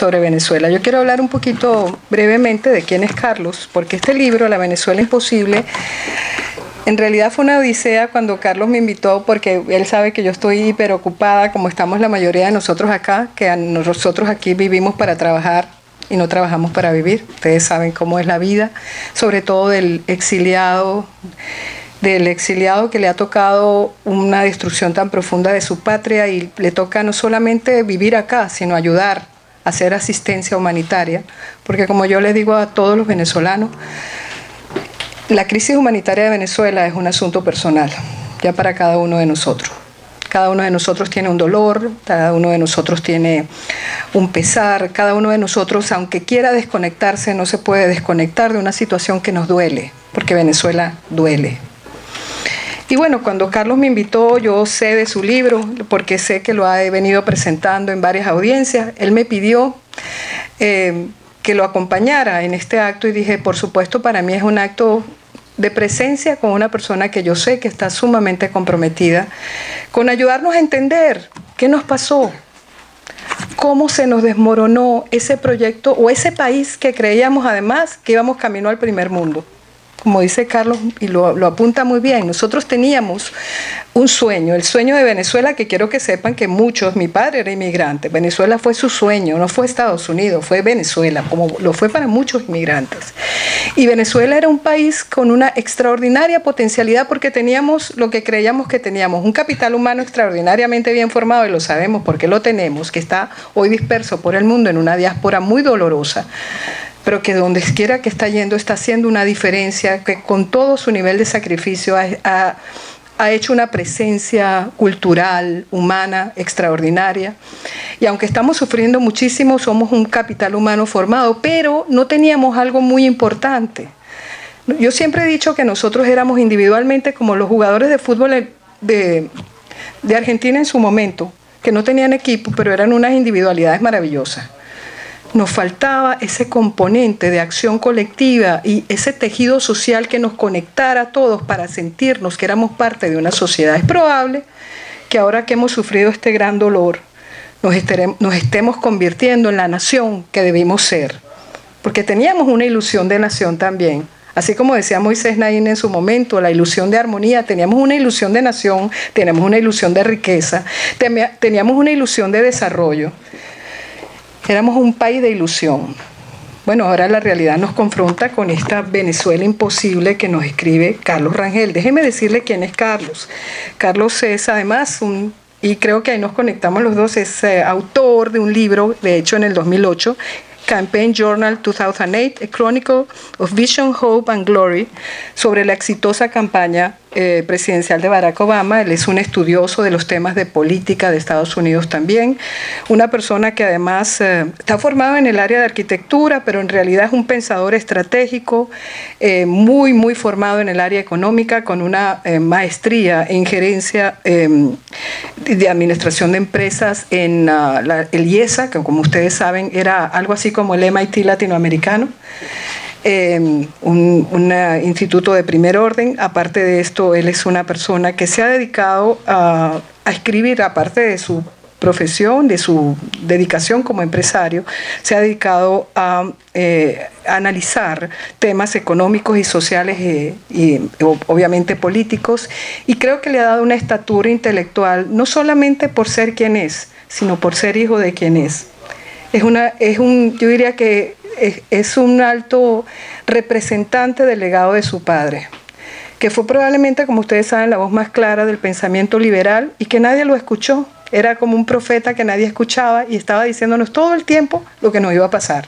sobre Venezuela. Yo quiero hablar un poquito brevemente de quién es Carlos, porque este libro, La Venezuela Imposible, en realidad fue una odisea cuando Carlos me invitó, porque él sabe que yo estoy hiperocupada, como estamos la mayoría de nosotros acá, que nosotros aquí vivimos para trabajar y no trabajamos para vivir. Ustedes saben cómo es la vida, sobre todo del exiliado que le ha tocado una destrucción tan profunda de su patria y le toca no solamente vivir acá, sino ayudar, hacer asistencia humanitaria, porque como yo les digo a todos los venezolanos, la crisis humanitaria de Venezuela es un asunto personal, ya para cada uno de nosotros. Cada uno de nosotros tiene un dolor, cada uno de nosotros tiene un pesar, cada uno de nosotros, aunque quiera desconectarse, no se puede desconectar de una situación que nos duele, porque Venezuela duele. Y bueno, cuando Carlos me invitó, yo sé de su libro, porque sé que lo ha venido presentando en varias audiencias. Él me pidió que lo acompañara en este acto y dije, por supuesto, para mí es un acto de presencia con una persona que yo sé que está sumamente comprometida con ayudarnos a entender qué nos pasó, cómo se nos desmoronó ese proyecto o ese país que creíamos además que íbamos camino al primer mundo. Como dice Carlos, y lo apunta muy bien, nosotros teníamos un sueño, el sueño de Venezuela, que quiero que sepan que muchos, mi padre era inmigrante, Venezuela fue su sueño, no fue Estados Unidos, fue Venezuela, como lo fue para muchos inmigrantes. Y Venezuela era un país con una extraordinaria potencialidad porque teníamos lo que creíamos que teníamos, un capital humano extraordinariamente bien formado, y lo sabemos porque lo tenemos, que está hoy disperso por el mundo en una diáspora muy dolorosa, pero que donde quiera que está yendo está haciendo una diferencia, que con todo su nivel de sacrificio ha hecho una presencia cultural, humana, extraordinaria. Y aunque estamos sufriendo muchísimo, somos un capital humano formado, pero no teníamos algo muy importante. Yo siempre he dicho que nosotros éramos individualmente como los jugadores de fútbol de Argentina en su momento, que no tenían equipo, pero eran unas individualidades maravillosas. Nos faltaba ese componente de acción colectiva y ese tejido social que nos conectara a todos para sentirnos que éramos parte de una sociedad. Es probable que ahora que hemos sufrido este gran dolor, nos estemos convirtiendo en la nación que debimos ser, porque teníamos una ilusión de nación también. Así como decía Moisés Naín en su momento, la ilusión de armonía, teníamos una ilusión de nación, teníamos una ilusión de riqueza, teníamos una ilusión de desarrollo. Éramos un país de ilusión. Bueno, ahora la realidad nos confronta con esta Venezuela imposible que nos escribe Carlos Rangel. Déjeme decirle quién es Carlos. Carlos es además y creo que ahí nos conectamos los dos, es autor de un libro, de hecho en el 2008, Campaign Journal 2008, A Chronicle of Vision, Hope and Glory, sobre la exitosa campaña presidencial de Barack Obama. Él es un estudioso de los temas de política de Estados Unidos también, una persona que además está formado en el área de arquitectura, pero en realidad es un pensador estratégico, muy formado en el área económica, con una maestría en gerencia de administración de empresas en el IESA, que como ustedes saben era algo así como el MIT latinoamericano. Un instituto de primer orden. Aparte de esto, él es una persona que se ha dedicado a escribir, aparte de su profesión, de su dedicación como empresario, se ha dedicado a analizar temas económicos y sociales y obviamente políticos, y creo que le ha dado una estatura intelectual, no solamente por ser quien es, sino por ser hijo de quien es. Yo diría que es un alto representante del legado de su padre, que fue probablemente, como ustedes saben, la voz más clara del pensamiento liberal y que nadie lo escuchó. Era como un profeta que nadie escuchaba y estaba diciéndonos todo el tiempo lo que nos iba a pasar.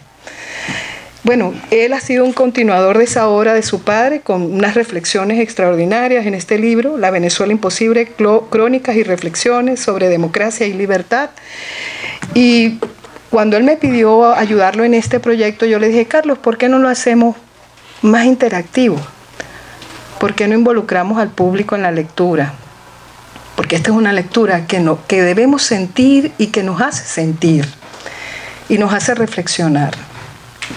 Bueno, él ha sido un continuador de esa obra de su padre con unas reflexiones extraordinarias en este libro, La Venezuela Imposible, crónicas y reflexiones sobre democracia y libertad. Y cuando él me pidió ayudarlo en este proyecto, yo le dije, Carlos, ¿por qué no lo hacemos más interactivo? ¿Por qué no involucramos al público en la lectura? Porque esta es una lectura que debemos sentir y que nos hace sentir y nos hace reflexionar.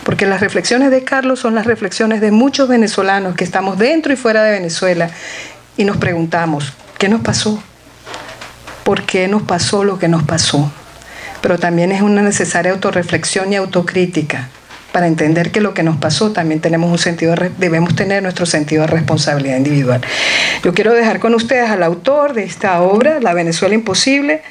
Porque las reflexiones de Carlos son las reflexiones de muchos venezolanos que estamos dentro y fuera de Venezuela y nos preguntamos, ¿qué nos pasó? ¿Por qué nos pasó lo que nos pasó? pero también es una necesaria autorreflexión y autocrítica para entender que lo que nos pasó también debemos tener nuestro sentido de responsabilidad individual. Yo quiero dejar con ustedes al autor de esta obra, La Venezuela Imposible,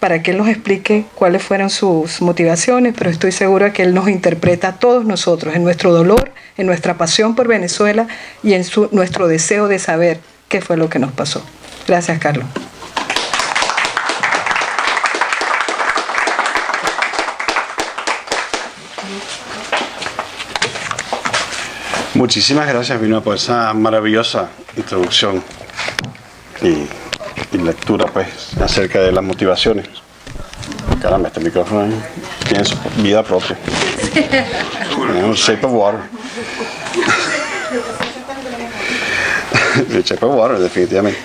para que él nos explique cuáles fueron sus motivaciones, pero estoy segura que él nos interpreta a todos nosotros en nuestro dolor, en nuestra pasión por Venezuela y en nuestro deseo de saber qué fue lo que nos pasó. Gracias, Carlos. Muchísimas gracias, Vilma, por esa maravillosa introducción y lectura, pues, acerca de las motivaciones. Caramba, este micrófono tiene su vida propia. Un Shape of Water. El Shape of Water, definitivamente.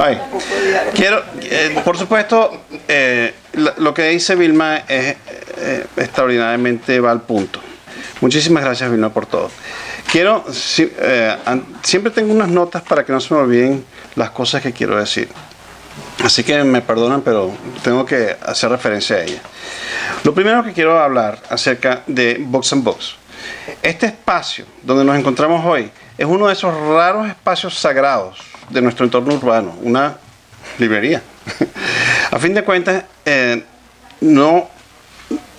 Ay, quiero, por supuesto, lo que dice Vilma es extraordinariamente va al punto. Muchísimas gracias, Vilma, por todo. Quiero, siempre tengo unas notas para que no se me olviden las cosas que quiero decir. Así que me perdonan, pero tengo que hacer referencia a ellas. Lo primero que quiero hablar acerca de Books and Books. Este espacio donde nos encontramos hoy es uno de esos raros espacios sagrados de nuestro entorno urbano, una librería. A fin de cuentas,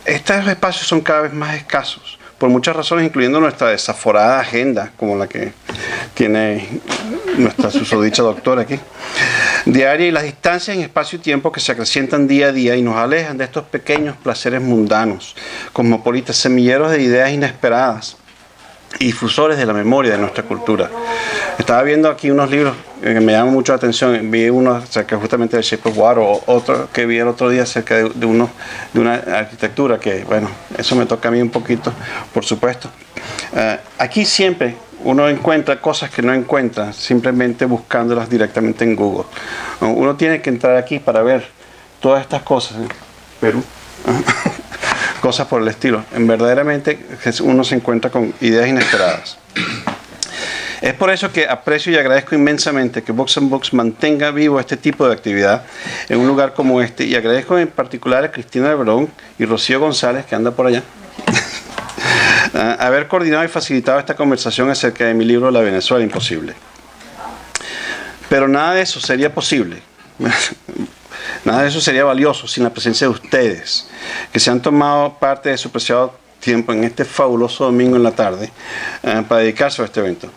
estos espacios son cada vez más escasos, por muchas razones, incluyendo nuestra desaforada agenda, como la que tiene nuestra susodicha doctora aquí, diaria, y las distancias en espacio y tiempo que se acrecientan día a día y nos alejan de estos pequeños placeres mundanos, cosmopolitas, semilleros de ideas inesperadas y difusores de la memoria de nuestra cultura. Estaba viendo aquí unos libros que me llaman mucho la atención. Vi uno acerca justamente de Shape of Water, o otro que vi el otro día acerca de una arquitectura que, bueno, eso me toca a mí un poquito, por supuesto. Aquí siempre uno encuentra cosas que no encuentra simplemente buscándolas directamente en Google. Uno tiene que entrar aquí para ver todas estas cosas. Perú. Cosas por el estilo. Verdaderamente uno se encuentra con ideas inesperadas. Es por eso que aprecio y agradezco inmensamente que Books and Books mantenga vivo este tipo de actividad en un lugar como este, y agradezco en particular a Cristina Lebrón y Rocío González, que anda por allá, haber coordinado y facilitado esta conversación acerca de mi libro La Venezuela Imposible. Pero nada de eso sería posible. Nada de eso sería valioso sin la presencia de ustedes, que se han tomado parte de su preciado tiempo en este fabuloso domingo en la tarde para dedicarse a este evento.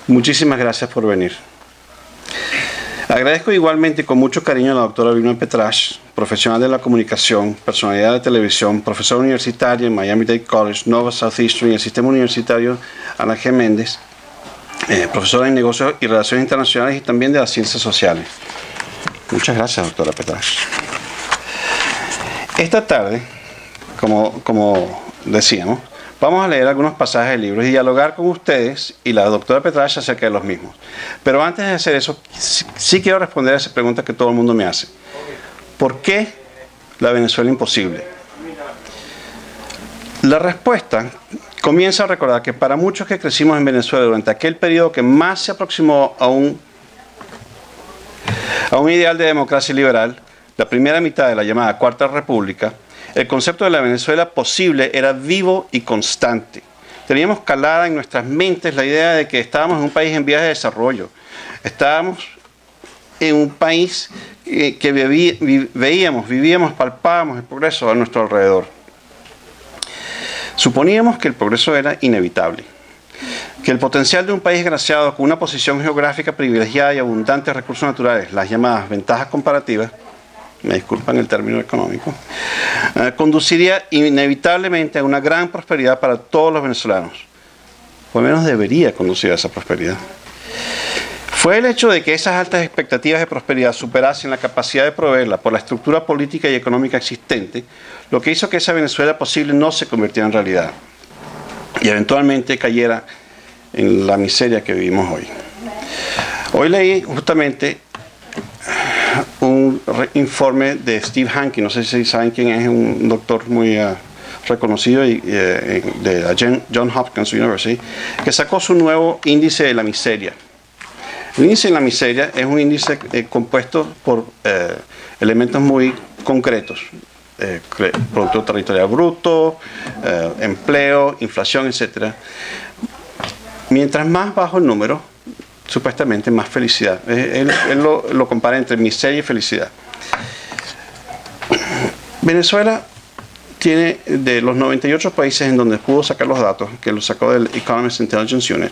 Muchísimas gracias por venir. Agradezco igualmente y con mucho cariño a la doctora Vilma Petrasch, profesional de la comunicación, personalidad de televisión, profesora universitaria en Miami-Dade College, Nova Southeastern y el sistema universitario Ana G. Méndez, profesora en negocios y relaciones internacionales y también de las ciencias sociales. Muchas gracias, doctora Petrasch. Esta tarde, como decíamos, vamos a leer algunos pasajes del libro y dialogar con ustedes y la doctora Petrasch acerca de los mismos. Pero antes de hacer eso, sí quiero responder a esa pregunta que todo el mundo me hace. ¿Por qué la Venezuela imposible? La respuesta comienza a recordar que para muchos que crecimos en Venezuela durante aquel periodo que más se aproximó a un ideal de democracia liberal, la primera mitad de la llamada Cuarta República, el concepto de la Venezuela posible era vivo y constante. Teníamos calada en nuestras mentes la idea de que estábamos en un país en vías de desarrollo. Estábamos en un país que vivíamos, palpábamos el progreso a nuestro alrededor. Suponíamos que el progreso era inevitable, que el potencial de un país graciado con una posición geográfica privilegiada y abundantes recursos naturales, las llamadas ventajas comparativas, me disculpan el término económico, conduciría inevitablemente a una gran prosperidad para todos los venezolanos. O al menos debería conducir a esa prosperidad. Fue el hecho de que esas altas expectativas de prosperidad superasen la capacidad de proveerla por la estructura política y económica existente, lo que hizo que esa Venezuela posible no se convirtiera en realidad y eventualmente cayera en la miseria que vivimos hoy. Hoy leí justamente un informe de Steve Hanke, no sé si saben quién es, un doctor muy reconocido de Johns Hopkins University, que sacó su nuevo índice de la miseria El índice de la miseria es un índice compuesto por elementos muy concretos. Producto territorial bruto, empleo, inflación, etc. Mientras más bajo el número, supuestamente más felicidad. Él lo compara entre miseria y felicidad. Venezuela tiene, de los 98 países en donde pudo sacar los datos, que lo sacó del Economist Intelligence Unit,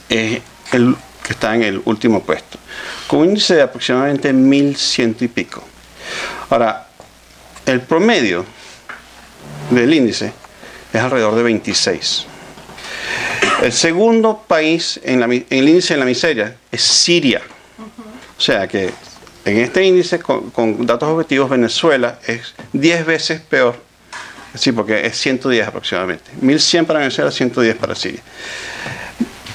es el que está en el último puesto, con un índice de aproximadamente 1100 y pico. Ahora, el promedio del índice es alrededor de 26. El segundo país en el índice de la miseria es Siria. O sea que en este índice, con datos objetivos, Venezuela es 10 veces peor. Sí, porque es 110 aproximadamente. 1100 para Venezuela, 110 para Siria.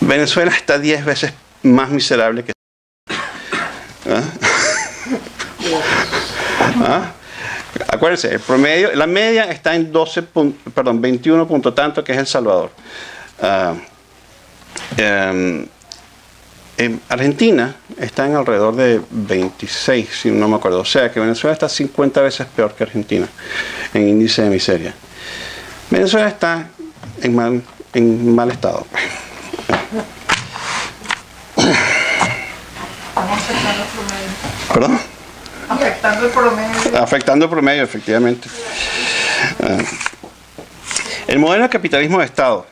Venezuela está 10 veces más miserable que ¿Ah? ¿Ah? Acuérdense, el promedio, la media está en 21 punto tanto, que es El Salvador. En Argentina está en alrededor de 26, si no me acuerdo. O sea que Venezuela está 50 veces peor que Argentina en índice de miseria. Venezuela está en mal estado. ¿Perdón? Afectando el promedio. Afectando el promedio, efectivamente. El modelo de capitalismo de Estado,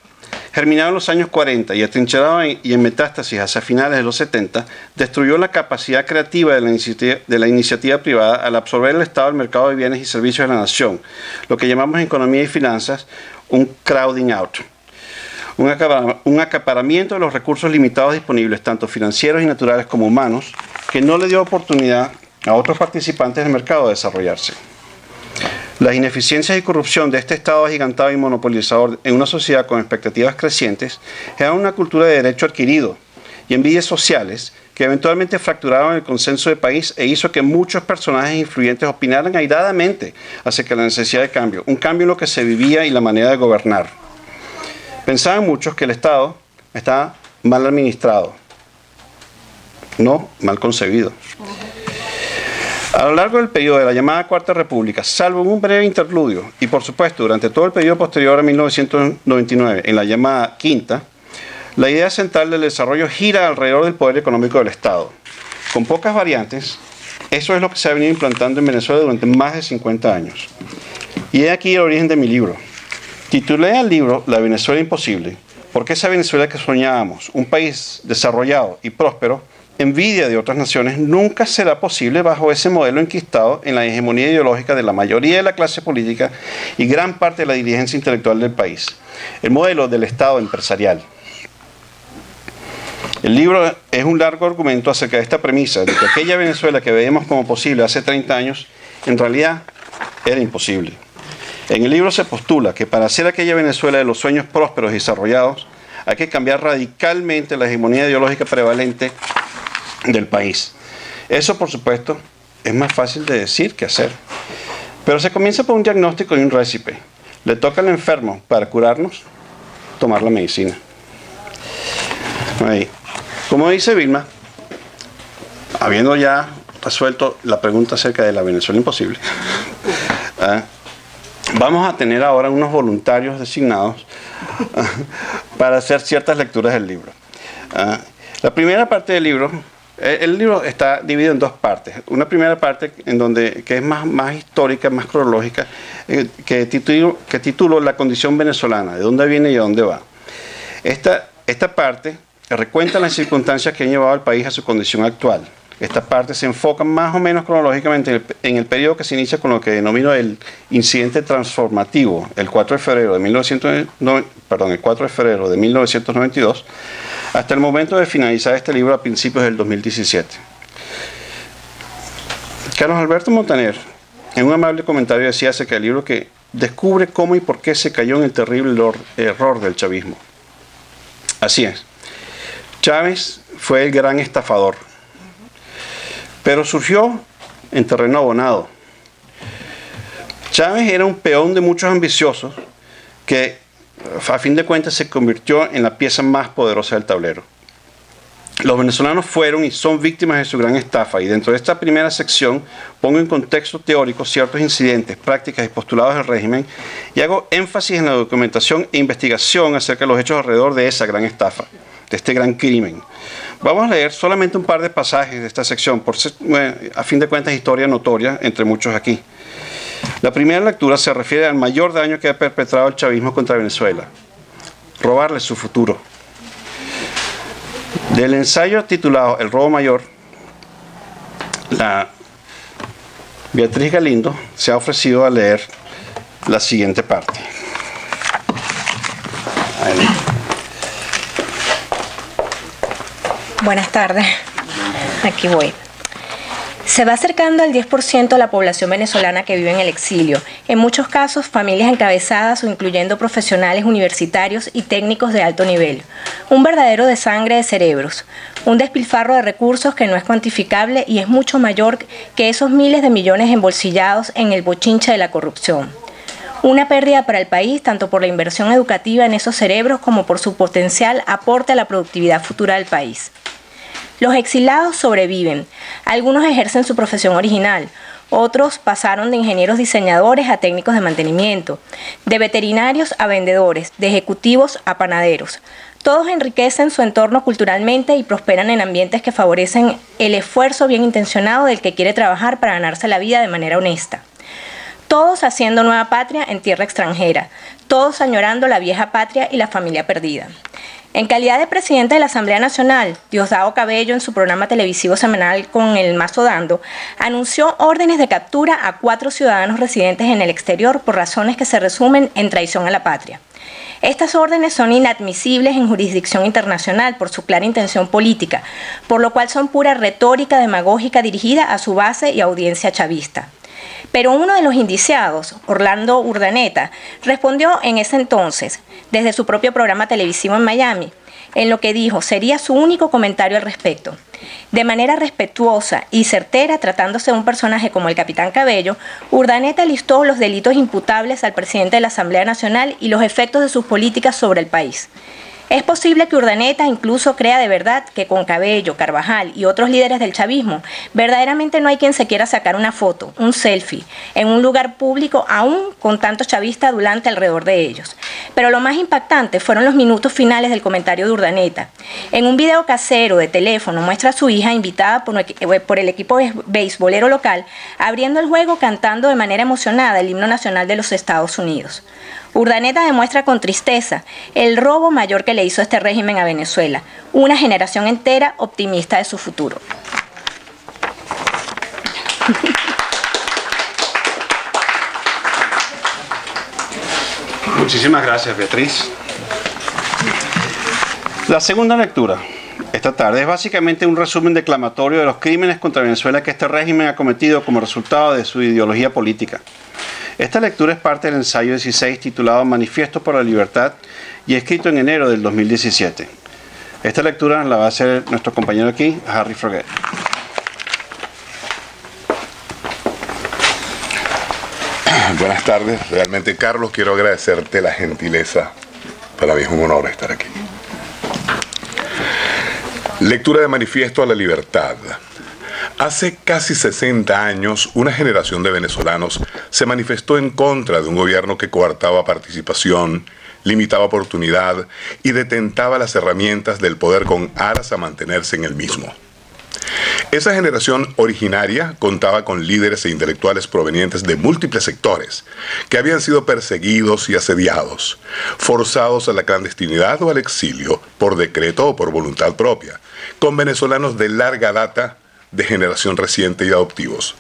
germinado en los años 40 y atrincherado y en metástasis hacia finales de los 70, destruyó la capacidad creativa de la iniciativa privada al absorber el Estado del mercado de bienes y servicios de la nación, lo que llamamos en economía y finanzas un crowding out. Un acaparamiento de los recursos limitados disponibles, tanto financieros y naturales como humanos, que no le dio oportunidad a otros participantes del mercado de desarrollarse. Las ineficiencias y corrupción de este Estado agigantado y monopolizador en una sociedad con expectativas crecientes generan una cultura de derecho adquirido y envidias sociales que eventualmente fracturaron el consenso de país e hizo que muchos personajes influyentes opinaran airadamente acerca de la necesidad de cambio, un cambio en lo que se vivía y la manera de gobernar. Pensaban muchos que el Estado estaba mal administrado, no mal concebido. A lo largo del periodo de la llamada Cuarta República, salvo un breve interludio, y por supuesto durante todo el periodo posterior a 1999, en la llamada Quinta, la idea central del desarrollo gira alrededor del poder económico del Estado. Con pocas variantes, eso es lo que se ha venido implantando en Venezuela durante más de 50 años. Y he aquí el origen de mi libro. Titulé el libro La Venezuela Imposible, porque esa Venezuela que soñábamos, un país desarrollado y próspero, envidia de otras naciones, nunca será posible bajo ese modelo enquistado en la hegemonía ideológica de la mayoría de la clase política y gran parte de la dirigencia intelectual del país, el modelo del Estado empresarial. El libro es un largo argumento acerca de esta premisa, de que aquella Venezuela que veíamos como posible hace 30 años, en realidad era imposible. En el libro se postula que para hacer aquella Venezuela de los sueños prósperos y desarrollados, hay que cambiar radicalmente la hegemonía ideológica prevalente del país. Eso, por supuesto, es más fácil de decir que hacer. Pero se comienza por un diagnóstico y un récipe. Le toca al enfermo, para curarnos, tomar la medicina. Ahí. Como dice Vilma, habiendo ya resuelto la pregunta acerca de la Venezuela imposible, vamos a tener ahora unos voluntarios designados para hacer ciertas lecturas del libro. La primera parte del libro, el libro está dividido en dos partes. Una primera parte que es más histórica, más cronológica, que titulo La condición venezolana, de dónde viene y a dónde va. Esta parte recuenta las circunstancias que han llevado al país a su condición actual. Esta parte se enfoca más o menos cronológicamente en el periodo que se inicia con lo que denomino el incidente transformativo, el 4 de febrero de 1992, hasta el momento de finalizar este libro a principios del 2017. Carlos Alberto Montaner, en un amable comentario, decía acerca del libro que descubre cómo y por qué se cayó en el terrible error del chavismo. Así es. Chávez fue el gran estafador, pero surgió en terreno abonado. Chávez era un peón de muchos ambiciosos que a fin de cuentas se convirtió en la pieza más poderosa del tablero. Los venezolanos fueron y son víctimas de su gran estafa, y dentro de esta primera sección pongo en contexto teórico ciertos incidentes, prácticas y postulados del régimen, y hago énfasis en la documentación e investigación acerca de los hechos alrededor de esa gran estafa, de este gran crimen. Vamos a leer solamente un par de pasajes de esta sección, a fin de cuentas historia notoria entre muchos aquí. La primera lectura se refiere al mayor daño que ha perpetrado el chavismo contra Venezuela: robarle su futuro. Del ensayo titulado El robo mayor, la Beatriz Galindo se ha ofrecido a leer la siguiente parte. Adelante. Buenas tardes, aquí voy. Se va acercando al 10% de la población venezolana que vive en el exilio, en muchos casos familias encabezadas o incluyendo profesionales universitarios y técnicos de alto nivel. Un verdadero desangre de cerebros, un despilfarro de recursos que no es cuantificable y es mucho mayor que esos miles de millones embolsillados en el bochinche de la corrupción. Una pérdida para el país tanto por la inversión educativa en esos cerebros como por su potencial aporte a la productividad futura del país. Los exilados sobreviven. Algunos ejercen su profesión original. Otros pasaron de ingenieros diseñadores a técnicos de mantenimiento, de veterinarios a vendedores, de ejecutivos a panaderos. Todos enriquecen su entorno culturalmente y prosperan en ambientes que favorecen el esfuerzo bien intencionado del que quiere trabajar para ganarse la vida de manera honesta. Todos haciendo nueva patria en tierra extranjera. Todos añorando la vieja patria y la familia perdida. En calidad de presidente de la Asamblea Nacional, Diosdado Cabello, en su programa televisivo semanal Con el Mazo Dando, anunció órdenes de captura a 4 ciudadanos residentes en el exterior por razones que se resumen en traición a la patria. Estas órdenes son inadmisibles en jurisdicción internacional por su clara intención política, por lo cual son pura retórica demagógica dirigida a su base y audiencia chavista. Pero uno de los indiciados, Orlando Urdaneta, respondió en ese entonces, desde su propio programa televisivo en Miami, en lo que dijo sería su único comentario al respecto. De manera respetuosa y certera, tratándose de un personaje como el Capitán Cabello, Urdaneta listó los delitos imputables al presidente de la Asamblea Nacional y los efectos de sus políticas sobre el país. Es posible que Urdaneta incluso crea de verdad que con Cabello, Carvajal y otros líderes del chavismo, verdaderamente no hay quien se quiera sacar una foto, un selfie, en un lugar público aún con tanto chavista adulante alrededor de ellos. Pero lo más impactante fueron los minutos finales del comentario de Urdaneta. En un video casero de teléfono muestra a su hija invitada por el equipo beisbolero local, abriendo el juego cantando de manera emocionada el himno nacional de los Estados Unidos. Urdaneta demuestra con tristeza el robo mayor que le hizo este régimen a Venezuela, una generación entera optimista de su futuro. Muchísimas gracias, Beatriz. La segunda lectura esta tarde es básicamente un resumen declamatorio de los crímenes contra Venezuela que este régimen ha cometido como resultado de su ideología política. Esta lectura es parte del ensayo 16 titulado Manifiesto por la Libertad y escrito en enero del 2017. Esta lectura la va a hacer nuestro compañero aquí, Harry Froget. Buenas tardes. Realmente, Carlos, quiero agradecerte la gentileza. Para mí es un honor estar aquí. Lectura de Manifiesto a la Libertad. Hace casi 60 años, una generación de venezolanos se manifestó en contra de un gobierno que coartaba participación, limitaba oportunidad y detentaba las herramientas del poder con aras a mantenerse en el mismo. Esa generación originaria contaba con líderes e intelectuales provenientes de múltiples sectores que habían sido perseguidos y asediados, forzados a la clandestinidad o al exilio por decreto o por voluntad propia, con venezolanos de larga data, de generación reciente y adoptivos.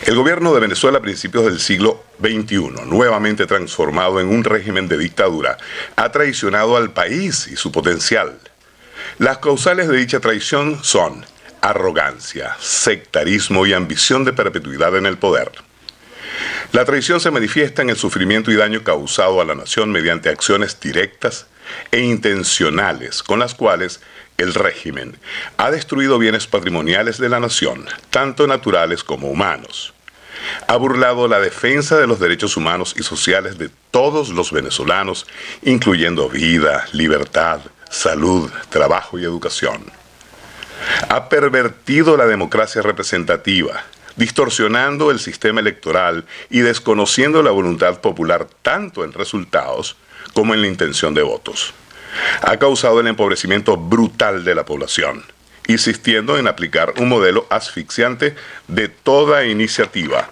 El gobierno de Venezuela a principios del siglo XXI, nuevamente transformado en un régimen de dictadura, ha traicionado al país y su potencial. Las causales de dicha traición son arrogancia, sectarismo y ambición de perpetuidad en el poder. La traición se manifiesta en el sufrimiento y daño causado a la nación mediante acciones directas e intencionales con las cuales el régimen ha destruido bienes patrimoniales de la nación, tanto naturales como humanos. Ha burlado la defensa de los derechos humanos y sociales de todos los venezolanos, incluyendo vida, libertad, salud, trabajo y educación. Ha pervertido la democracia representativa, distorsionando el sistema electoral y desconociendo la voluntad popular tanto en resultados como en la intención de votos. Ha causado el empobrecimiento brutal de la población, insistiendo en aplicar un modelo asfixiante de toda iniciativa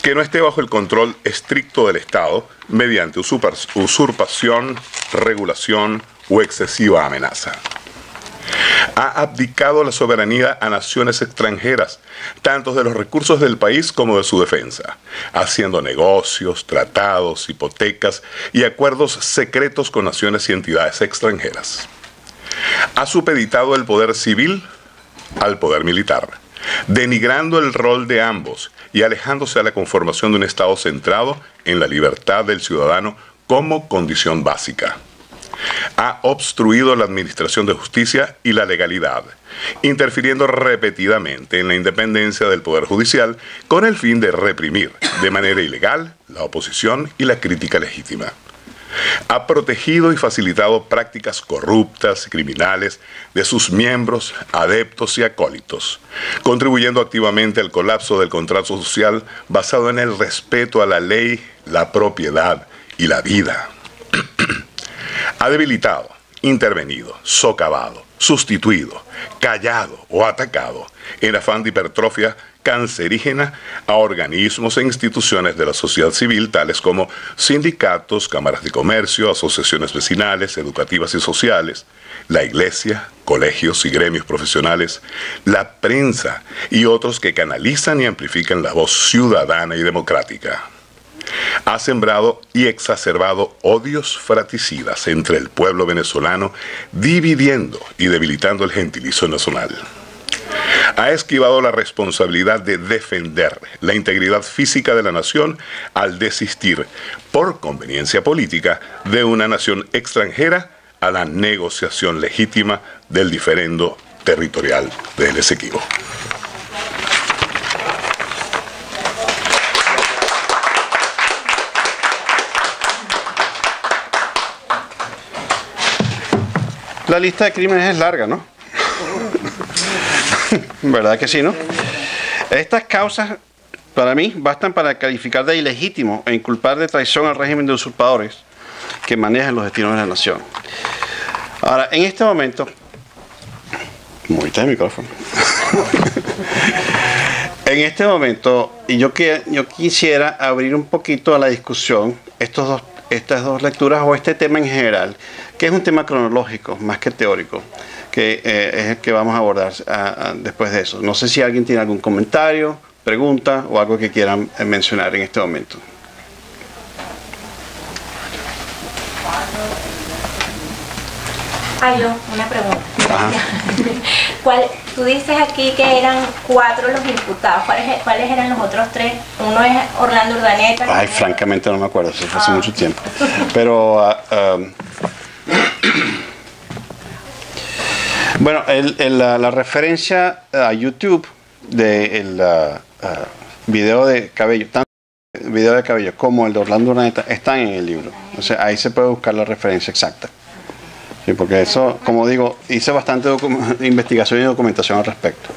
que no esté bajo el control estricto del Estado mediante usurpación, regulación o excesiva amenaza. Ha abdicado la soberanía a naciones extranjeras, tanto de los recursos del país como de su defensa, haciendo negocios, tratados, hipotecas y acuerdos secretos con naciones y entidades extranjeras. Ha supeditado el poder civil al poder militar, denigrando el rol de ambos y alejándose a la conformación de un Estado centrado en la libertad del ciudadano como condición básica. Ha obstruido la administración de justicia y la legalidad, interfiriendo repetidamente en la independencia del Poder Judicial con el fin de reprimir de manera ilegal la oposición y la crítica legítima. Ha protegido y facilitado prácticas corruptas y criminales de sus miembros, adeptos y acólitos, contribuyendo activamente al colapso del contrato social basado en el respeto a la ley, la propiedad y la vida. Ha debilitado, intervenido, socavado, sustituido, callado o atacado en afán de hipertrofia cancerígena a organismos e instituciones de la sociedad civil tales como sindicatos, cámaras de comercio, asociaciones vecinales, educativas y sociales, la iglesia, colegios y gremios profesionales, la prensa y otros que canalizan y amplifican la voz ciudadana y democrática. Ha sembrado y exacerbado odios fratricidas entre el pueblo venezolano, dividiendo y debilitando el gentilicio nacional. Ha esquivado la responsabilidad de defender la integridad física de la nación al desistir, por conveniencia política, de una nación extranjera a la negociación legítima del diferendo territorial del Esequibo. La lista de crímenes es larga, ¿no? ¿Verdad que sí, no? Estas causas, para mí, bastan para calificar de ilegítimo e inculpar de traición al régimen de usurpadores que manejan los destinos de la nación. Ahora, en este momento... Moviste el micrófono. En este momento, yo quisiera abrir un poquito a la discusión estas dos lecturas o este tema en general, que es un tema cronológico más que teórico, que es el que vamos a abordar después de eso. No sé si alguien tiene algún comentario, pregunta o algo que quieran mencionar en este momento. Yo, una pregunta. Ajá. Tú dices aquí que eran 4 los imputados. ¿Cuáles eran los otros 3? Uno es Orlando Urdaneta. Ay, francamente no me acuerdo, eso fue hace mucho tiempo. Pero, bueno, la referencia a YouTube del video de Cabello, tanto el video de Cabello como el de Orlando Urdaneta, están en el libro. O sea, ahí se puede buscar la referencia exacta. Sí, porque eso, como digo, hice bastante investigación y documentación al respecto.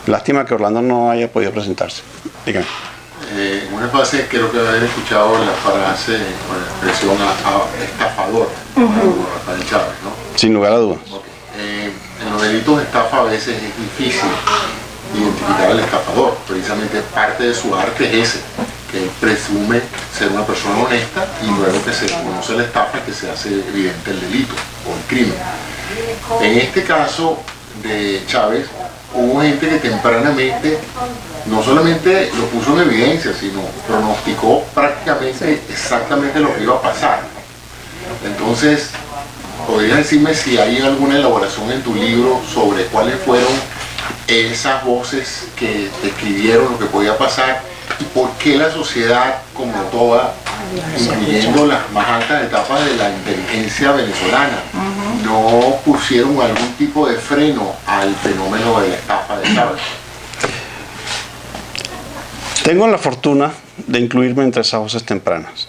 Lástima que Orlando no haya podido presentarse. Dígame. En una fase creo que haber escuchado la frase o la expresión estafador, Rafael Chávez, ¿no? Sin lugar a dudas. Okay. En los delitos de estafa a veces es difícil identificar al estafador. Precisamente parte de su arte es ese, que él presume ser una persona honesta y luego que se conoce la estafa que se hace evidente el delito o el crimen. En este caso de Chávez hubo gente que tempranamente no solamente lo puso en evidencia, sino pronosticó prácticamente exactamente lo que iba a pasar. Entonces, ¿podrías decirme si hay alguna elaboración en tu libro sobre cuáles fueron esas voces que describieron lo que podía pasar y por qué la sociedad, como toda, incluyendo las más altas etapas de la inteligencia venezolana, no pusieron algún tipo de freno al fenómeno de la estafa de Chávez? Tengo la fortuna de incluirme entre esas voces tempranas.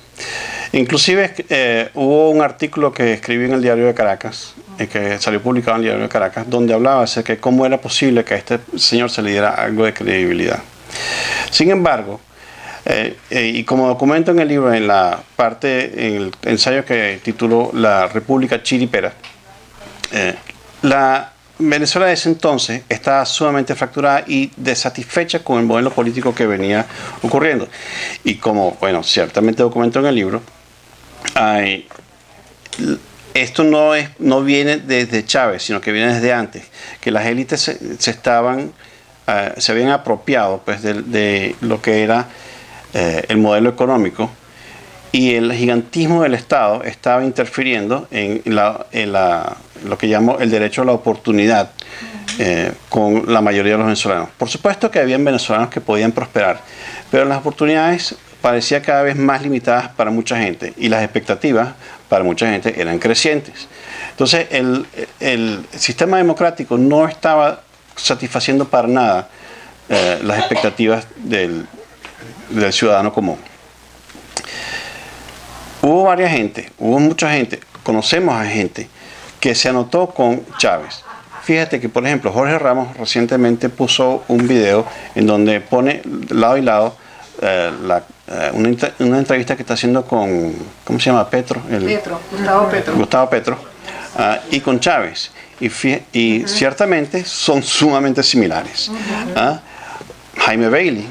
Inclusive hubo un artículo que escribí en el Diario de Caracas, que salió publicado en el Diario de Caracas, donde hablaba acerca de cómo era posible que a este señor se le diera algo de credibilidad. Sin embargo, y como documento en el libro, en la parte, en el ensayo que tituló La República Chiripera, la Venezuela de ese entonces estaba sumamente fracturada y desatisfecha con el modelo político que venía ocurriendo. Y como, bueno, ciertamente documento en el libro, esto no viene desde Chávez, sino que viene desde antes, que las élites se habían apropiado pues, de lo que era el modelo económico, y el gigantismo del Estado estaba interfiriendo en lo que llamo el derecho a la oportunidad con la mayoría de los venezolanos. Por supuesto que habían venezolanos que podían prosperar, pero las oportunidades parecían cada vez más limitadas para mucha gente y las expectativas para mucha gente eran crecientes. Entonces el sistema democrático no estaba satisfaciendo para nada las expectativas del ciudadano común. Hubo mucha gente, conocemos a gente que se anotó con Chávez. Fíjate que, por ejemplo, Jorge Ramos recientemente puso un video en donde pone lado y lado una entrevista que está haciendo con, ¿cómo se llama? Gustavo Petro, y con Chávez. Y ciertamente son sumamente similares. Jaime Bailey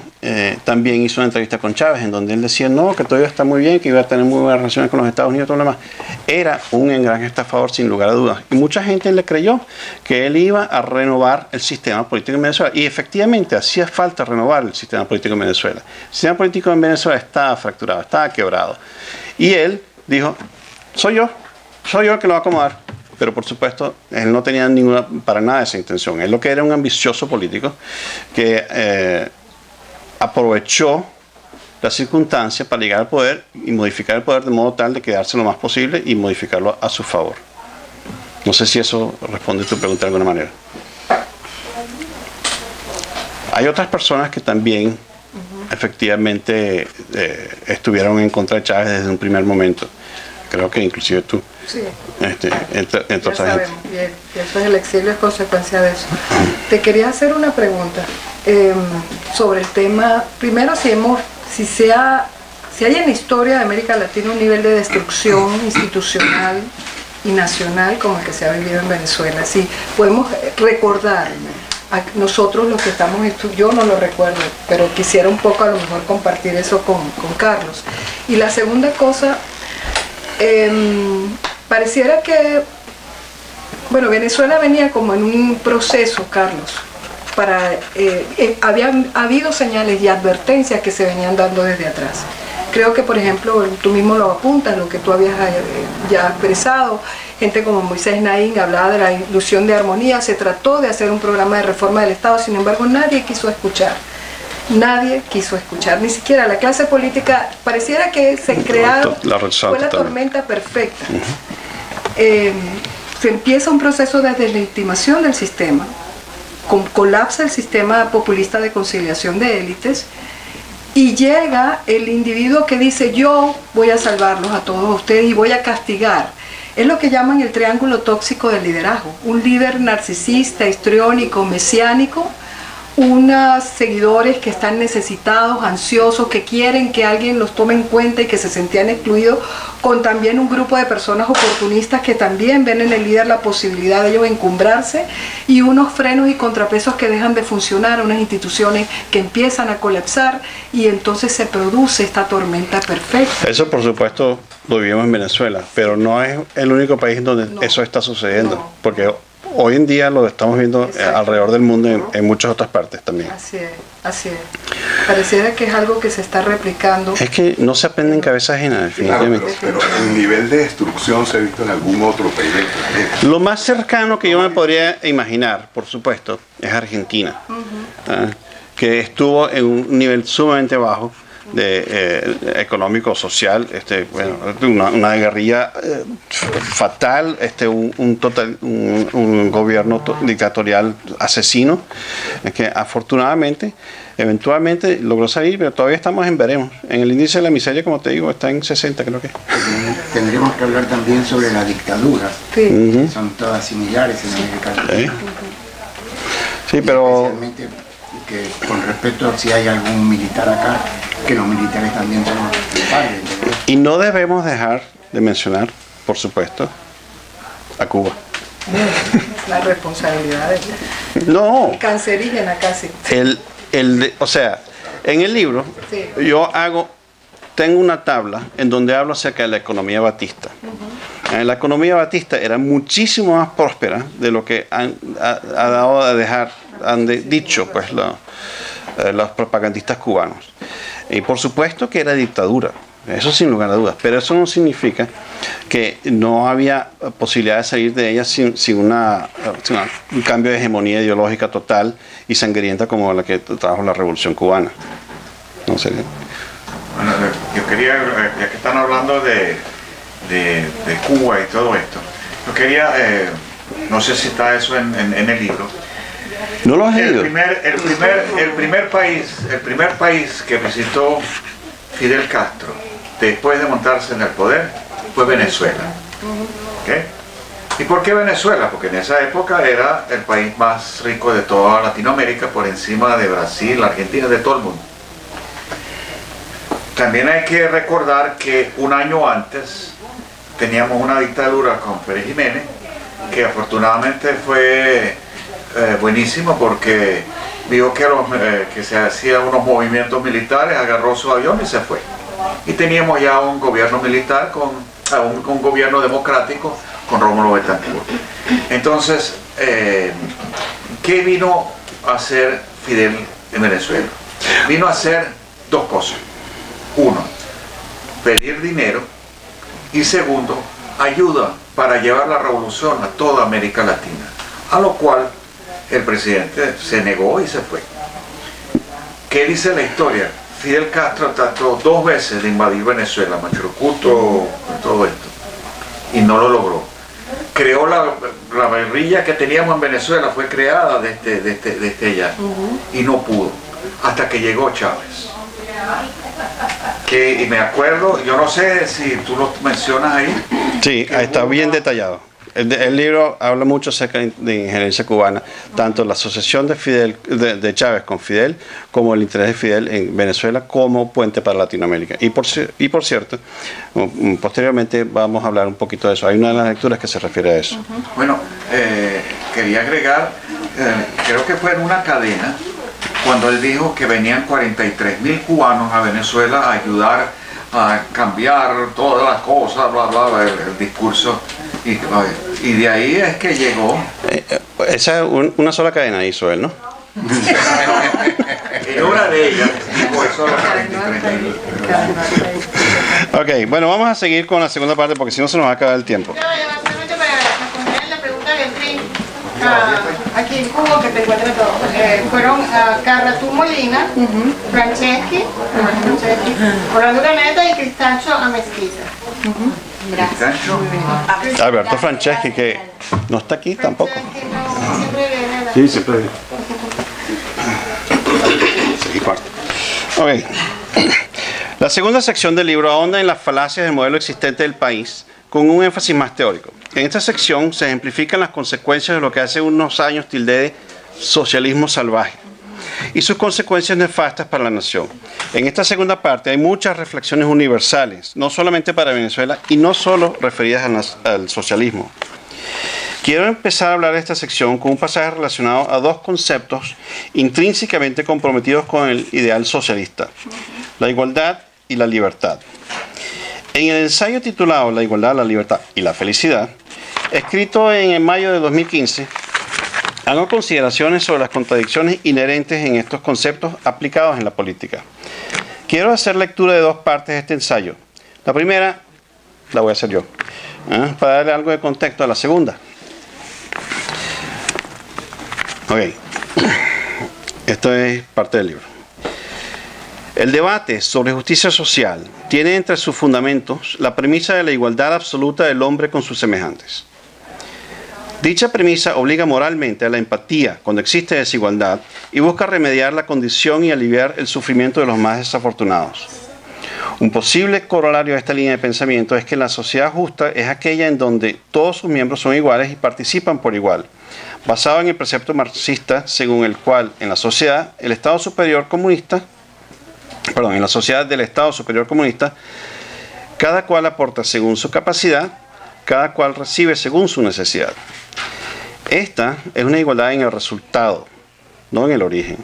también hizo una entrevista con Chávez en donde él decía que todo está muy bien, que iba a tener muy buenas relaciones con los Estados Unidos y todo lo demás. Era un gran estafador sin lugar a dudas. Y mucha gente le creyó que él iba a renovar el sistema político en Venezuela. Y efectivamente hacía falta renovar el sistema político en Venezuela. El sistema político en Venezuela estaba fracturado, estaba quebrado. Y él dijo, soy yo el que lo va a acomodar. Pero por supuesto, él no tenía para nada esa intención. Él lo que era un ambicioso político que aprovechó la circunstancia para llegar al poder y modificar el poder de modo tal de quedarse lo más posible y modificarlo a su favor. No sé si eso responde a tu pregunta de alguna manera. Hay otras personas que también efectivamente estuvieron en contra de Chávez desde un primer momento. Creo que inclusive tú. Sí. Entre ya sabemos, bien, y eso es el exilio, es consecuencia de eso. Te quería hacer una pregunta sobre el tema, primero si hay en la historia de América Latina un nivel de destrucción institucional y nacional como el que se ha vivido en Venezuela, si podemos recordar a nosotros los que estamos, yo no lo recuerdo, pero quisiera un poco a lo mejor compartir eso con Carlos. Y la segunda cosa, pareciera que, bueno, Venezuela venía como en un proceso, Carlos, habían habido señales y advertencias que se venían dando desde atrás. Creo que, por ejemplo, tú mismo lo apuntas, lo que tú habías ya expresado, gente como Moisés Naín hablaba de la ilusión de armonía, se trató de hacer un programa de reforma del Estado, sin embargo nadie quiso escuchar. Nadie quiso escuchar, ni siquiera la clase política, pareciera que se crearon, fue la tormenta perfecta. Se empieza un proceso de deslegitimación del sistema, colapsa el sistema populista de conciliación de élites y llega el individuo que dice yo voy a salvarlos a todos ustedes y voy a castigar. Es lo que llaman el triángulo tóxico del liderazgo, un líder narcisista, histriónico, mesiánico, unos seguidores que están necesitados, ansiosos, que quieren que alguien los tome en cuenta y que se sentían excluidos, con también un grupo de personas oportunistas que también ven en el líder la posibilidad de ellos encumbrarse, y unos frenos y contrapesos que dejan de funcionar, unas instituciones que empiezan a colapsar, y entonces se produce esta tormenta perfecta. Eso por supuesto lo vivimos en Venezuela, pero no es el único país donde eso está sucediendo, porque hoy en día lo estamos viendo alrededor del mundo en muchas otras partes también. Así es, así es. Pareciera que es algo que se está replicando. Es que no se aprende en cabeza ajena, definitivamente. Claro, pero el nivel de destrucción se ha visto en algún otro país del planeta. Lo más cercano que yo me podría imaginar, por supuesto, es Argentina, que estuvo en un nivel sumamente bajo económico, social, bueno, una guerrilla fatal, un gobierno dictatorial asesino, que afortunadamente eventualmente logró salir, pero todavía estamos en veremos. En el índice de la miseria, como te digo, está en 60, creo que. Tendríamos que hablar también sobre la dictadura. Sí. Son todas similares en América Latina. Sí, pero... Especialmente que con respecto a si hay algún militar acá, que los militares también son los culpables. Y no debemos dejar de mencionar, por supuesto, a Cuba. La responsabilidad de No. cancerígena casi. O sea, en el libro Sí. tengo una tabla en donde hablo acerca de la economía batista. La economía batista era muchísimo más próspera de lo que han dicho pues, los propagandistas cubanos. Y por supuesto que era dictadura, eso sin lugar a dudas, pero eso no significa que no había posibilidad de salir de ella sin un cambio de hegemonía ideológica total y sangrienta como la que trajo la Revolución Cubana. No sé. Bueno, yo quería, ya que están hablando de Cuba y todo esto, yo quería, no sé si está eso en el libro. ¿No lo has leído? El primer país que visitó Fidel Castro después de montarse en el poder fue Venezuela. ¿Okay? ¿Y por qué Venezuela? Porque en esa época era el país más rico de toda Latinoamérica, por encima de Brasil, Argentina, de todo el mundo. También hay que recordar que un año antes teníamos una dictadura con Pérez Jiménez, que afortunadamente fue buenísimo porque vio que se hacían unos movimientos militares, agarró su avión y se fue. Y teníamos ya un gobierno militar, un gobierno democrático con Rómulo Betancourt. Entonces, ¿qué vino a hacer Fidel en Venezuela? Vino a hacer dos cosas. Uno, pedir dinero, y segundo, ayuda para llevar la revolución a toda América Latina, a lo cual el presidente se negó y se fue. ¿Qué dice la historia? Fidel Castro trató 2 veces de invadir Venezuela, Machurucuto, todo esto, y no lo logró. Creó la guerrilla que teníamos en Venezuela, fue creada desde ella, y no pudo, hasta que llegó Chávez. Y me acuerdo, yo no sé si tú lo mencionas ahí. Sí, está bien detallado. El libro habla mucho acerca de injerencia cubana, tanto la asociación de Chávez con Fidel, como el interés de Fidel en Venezuela como puente para Latinoamérica. Y por cierto, posteriormente vamos a hablar un poquito de eso. Hay una de las lecturas que se refiere a eso. Bueno, quería agregar, creo que fue en una cadena, cuando él dijo que venían 43.000 cubanos a Venezuela a ayudar a cambiar todas las cosas, bla, bla, bla, el discurso. Y de ahí es que llegó. Esa es una sola cadena hizo él, ¿no? En una de ellas dijo eso. Ok, bueno, vamos a seguir con la segunda parte porque si no se nos va a acabar el tiempo. Solamente para responder la pregunta de Enrique, aquí en Cuba, que te encuentran todos, fueron Carratú Molina, Franceschi, Orlando Caneta y Cristancho Amezquita. Gracias. Alberto Franceschi, que no está aquí tampoco. Siempre viene la... Sí, siempre viene. Ok. La segunda sección del libro ahonda en las falacias del modelo existente del país con un énfasis más teórico. En esta sección se ejemplifican las consecuencias de lo que hace unos años tildé de socialismo salvaje y sus consecuencias nefastas para la nación. En esta segunda parte hay muchas reflexiones universales, no solamente para Venezuela y no solo referidas al socialismo. Quiero empezar a hablar de esta sección con un pasaje relacionado a 2 conceptos intrínsecamente comprometidos con el ideal socialista: la igualdad y la libertad. En el ensayo titulado La igualdad, la libertad y la felicidad, escrito en mayo de 2015, hago consideraciones sobre las contradicciones inherentes en estos conceptos aplicados en la política. Quiero hacer lectura de 2 partes de este ensayo. La primera la voy a hacer yo, para darle algo de contexto a la segunda. Ok, esto es parte del libro. El debate sobre justicia social tiene entre sus fundamentos la premisa de la igualdad absoluta del hombre con sus semejantes. Dicha premisa obliga moralmente a la empatía cuando existe desigualdad y busca remediar la condición y aliviar el sufrimiento de los más desafortunados. Un posible corolario de esta línea de pensamiento es que la sociedad justa es aquella en donde todos sus miembros son iguales y participan por igual, basado en el precepto marxista según el cual en la sociedad del Estado Superior Comunista, cada cual aporta según su capacidad, cada cual recibe según su necesidad. Esta es una igualdad en el resultado, no en el origen.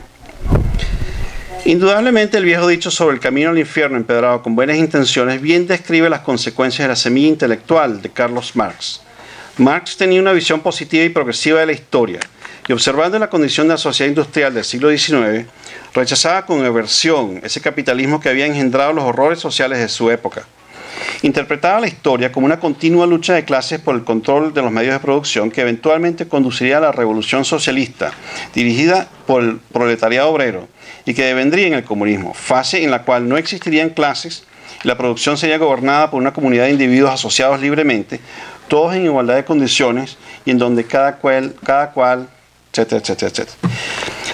Indudablemente el viejo dicho sobre el camino al infierno empedrado con buenas intenciones bien describe las consecuencias de la semilla intelectual de Carlos Marx. Marx tenía una visión positiva y progresiva de la historia y observando la condición de la sociedad industrial del siglo XIX, rechazaba con aversión ese capitalismo que había engendrado los horrores sociales de su época. Interpretaba la historia como una continua lucha de clases por el control de los medios de producción que eventualmente conduciría a la revolución socialista, dirigida por el proletariado obrero, y que devendría en el comunismo, fase en la cual no existirían clases y la producción sería gobernada por una comunidad de individuos asociados libremente, todos en igualdad de condiciones y en donde cada cual, etcétera, etcétera, etcétera.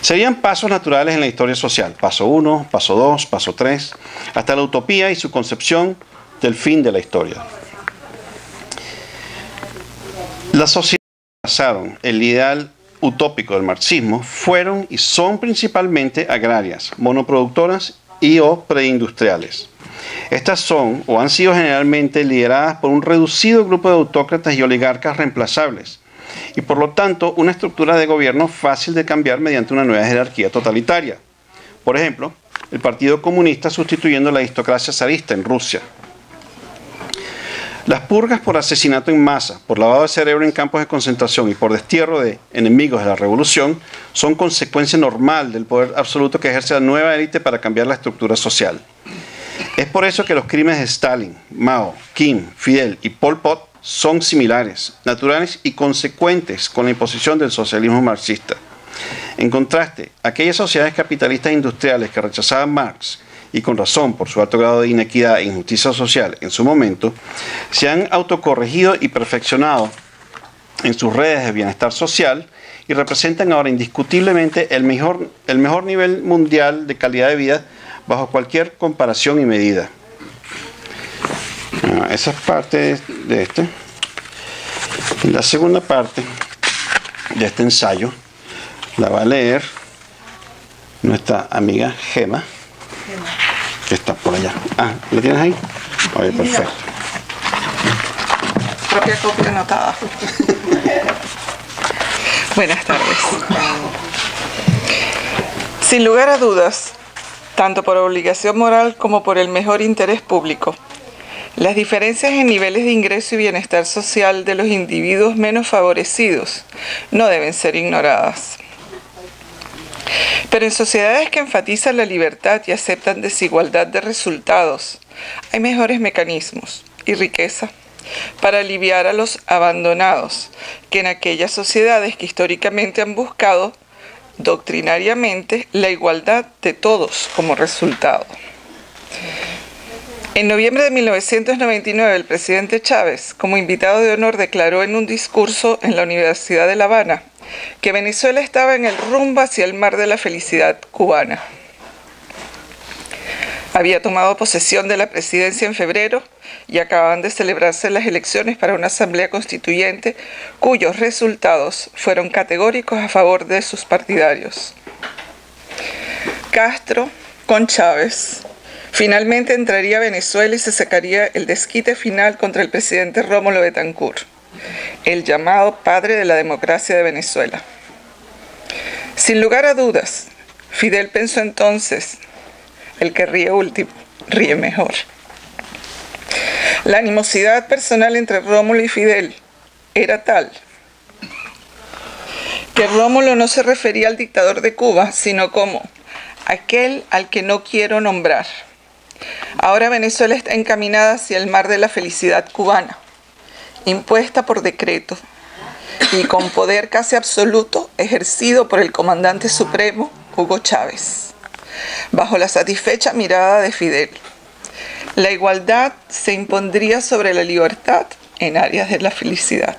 Serían pasos naturales en la historia social, paso 1, paso 2, paso 3, hasta la utopía y su concepción del fin de la historia. Las sociedades que basaron el ideal utópico del marxismo fueron y son principalmente agrarias, monoproductoras y o preindustriales. Estas son o han sido generalmente lideradas por un reducido grupo de autócratas y oligarcas reemplazables y por lo tanto una estructura de gobierno fácil de cambiar mediante una nueva jerarquía totalitaria. Por ejemplo, el Partido Comunista sustituyendo la aristocracia zarista en Rusia. Las purgas por asesinato en masa, por lavado de cerebro en campos de concentración y por destierro de enemigos de la revolución son consecuencia normal del poder absoluto que ejerce la nueva élite para cambiar la estructura social. Es por eso que los crímenes de Stalin, Mao, Kim, Fidel y Pol Pot son similares, naturales y consecuentes con la imposición del socialismo marxista. En contraste, aquellas sociedades capitalistas industriales que rechazaban Marx, y con razón por su alto grado de inequidad e injusticia social en su momento, se han autocorregido y perfeccionado en sus redes de bienestar social y representan ahora indiscutiblemente el mejor nivel mundial de calidad de vida bajo cualquier comparación y medida. Esa es parte de este. Y la segunda parte de este ensayo la va a leer nuestra amiga Gema, que está por allá. Ah, ¿la tienes ahí? Oye, perfecto. Propia copia anotada. Buenas tardes. Sin lugar a dudas, tanto por obligación moral como por el mejor interés público, las diferencias en niveles de ingreso y bienestar social de los individuos menos favorecidos no deben ser ignoradas. Pero en sociedades que enfatizan la libertad y aceptan desigualdad de resultados, hay mejores mecanismos y riqueza para aliviar a los abandonados que en aquellas sociedades que históricamente han buscado doctrinariamente la igualdad de todos como resultado. En noviembre de 1999, el presidente Chávez, como invitado de honor, declaró en un discurso en la Universidad de La Habana que Venezuela estaba en el rumbo hacia el mar de la felicidad cubana. Había tomado posesión de la presidencia en febrero y acababan de celebrarse las elecciones para una asamblea constituyente cuyos resultados fueron categóricos a favor de sus partidarios. Castro, con Chávez, finalmente entraría a Venezuela y se sacaría el desquite final contra el presidente Rómulo Betancourt, el llamado padre de la democracia de Venezuela. Sin lugar a dudas, Fidel pensó entonces: el que ríe último, ríe mejor. La animosidad personal entre Rómulo y Fidel era tal que Rómulo no se refería al dictador de Cuba, sino como aquel al que no quiero nombrar. Ahora Venezuela está encaminada hacia el mar de la felicidad cubana, impuesta por decreto y con poder casi absoluto ejercido por el comandante supremo Hugo Chávez. bajo la satisfecha mirada de Fidel. La igualdad se impondría sobre la libertad en áreas de la felicidad.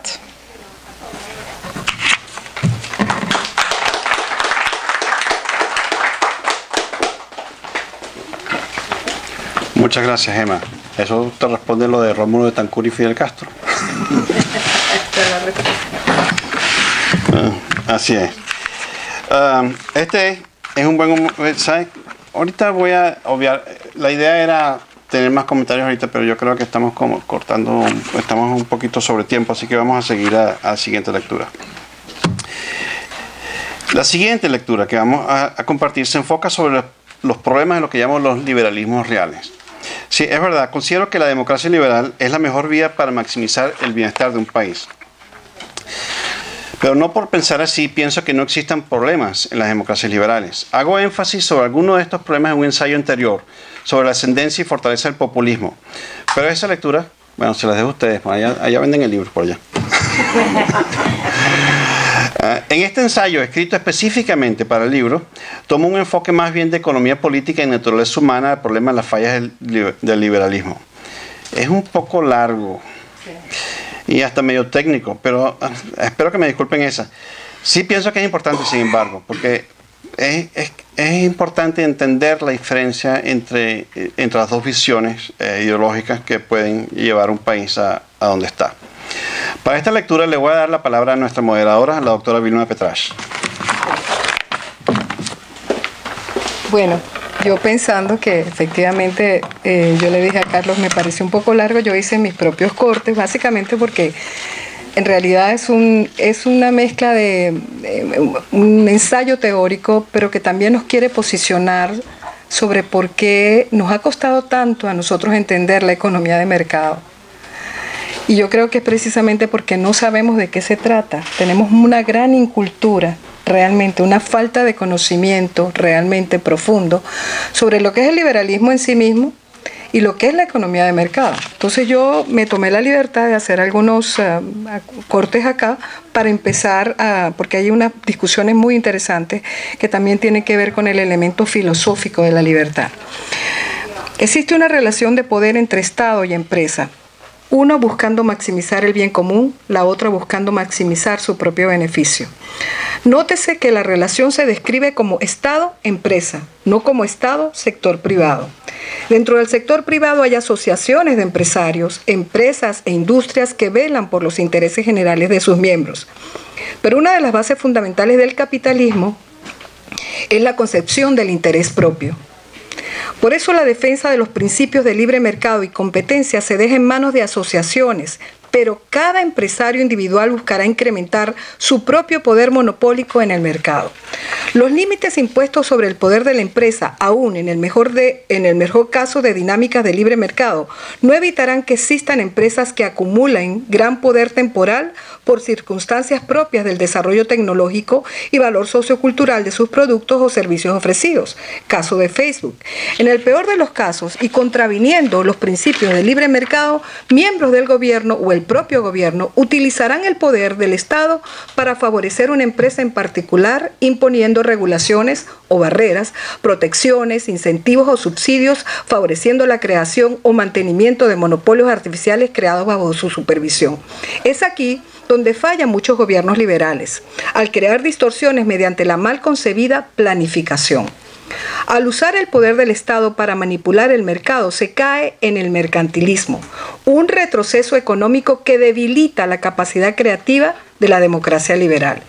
Muchas gracias, Emma. Eso te responde lo de Rómulo de Tancur y Fidel Castro. Así es. Este es un buen... ¿sabes? Ahorita voy a obviar... La idea era tener más comentarios ahorita, pero yo creo que estamos como cortando... Estamos un poquito sobre tiempo, así que vamos a seguir a la siguiente lectura. La siguiente lectura que vamos a compartir se enfoca sobre los problemas de lo que llamamos los liberalismos reales. Sí, es verdad, considero que la democracia liberal es la mejor vía para maximizar el bienestar de un país. Pero no por pensar así pienso que no existan problemas en las democracias liberales. Hago énfasis sobre algunos de estos problemas en un ensayo anterior, sobre la ascendencia y fortaleza del populismo. Pero esa lectura, bueno, se las dejo a ustedes, allá venden el libro por allá. En este ensayo, escrito específicamente para el libro, tomo un enfoque más bien de economía política y naturaleza humana del problema de las fallas del liberalismo. Es un poco largo y hasta medio técnico, pero espero que me disculpen esa. Sí pienso que es importante, sin embargo, porque es importante entender la diferencia entre las dos visiones ideológicas que pueden llevar un país a donde está. Para esta lectura le voy a dar la palabra a nuestra moderadora, la doctora Vilma Petrasch. Bueno, yo pensando que efectivamente yo le dije a Carlos, me pareció un poco largo, yo hice mis propios cortes, básicamente porque en realidad es una mezcla de un ensayo teórico, pero que también nos quiere posicionar sobre por qué nos ha costado tanto a nosotros entender la economía de mercado. Y yo creo que es precisamente porque no sabemos de qué se trata. Tenemos una gran incultura, realmente, una falta de conocimiento realmente profundo sobre lo que es el liberalismo en sí mismo y lo que es la economía de mercado. Entonces yo me tomé la libertad de hacer algunos cortes acá para empezar porque hay unas discusiones muy interesantes que también tienen que ver con el elemento filosófico de la libertad. Existe una relación de poder entre Estado y empresa. Uno buscando maximizar el bien común, la otra buscando maximizar su propio beneficio. Nótese que la relación se describe como Estado-empresa, no como Estado-sector privado. Dentro del sector privado hay asociaciones de empresarios, empresas e industrias que velan por los intereses generales de sus miembros. Pero una de las bases fundamentales del capitalismo es la concepción del interés propio. Por eso la defensa de los principios de libre mercado y competencia se deja en manos de asociaciones, pero cada empresario individual buscará incrementar su propio poder monopólico en el mercado. Los límites impuestos sobre el poder de la empresa, aún en el mejor caso de dinámicas de libre mercado, no evitarán que existan empresas que acumulen gran poder temporal por circunstancias propias del desarrollo tecnológico y valor sociocultural de sus productos o servicios ofrecidos, caso de Facebook. En el peor de los casos, y contraviniendo los principios del libre mercado, miembros del gobierno o el propio gobierno utilizarán el poder del Estado para favorecer una empresa en particular, imponiendo regulaciones o barreras, protecciones, incentivos o subsidios, favoreciendo la creación o mantenimiento de monopolios artificiales creados bajo su supervisión. Es aquí donde fallan muchos gobiernos liberales, al crear distorsiones mediante la mal concebida planificación. Al usar el poder del Estado para manipular el mercado, se cae en el mercantilismo, un retroceso económico que debilita la capacidad creativa de la democracia liberal.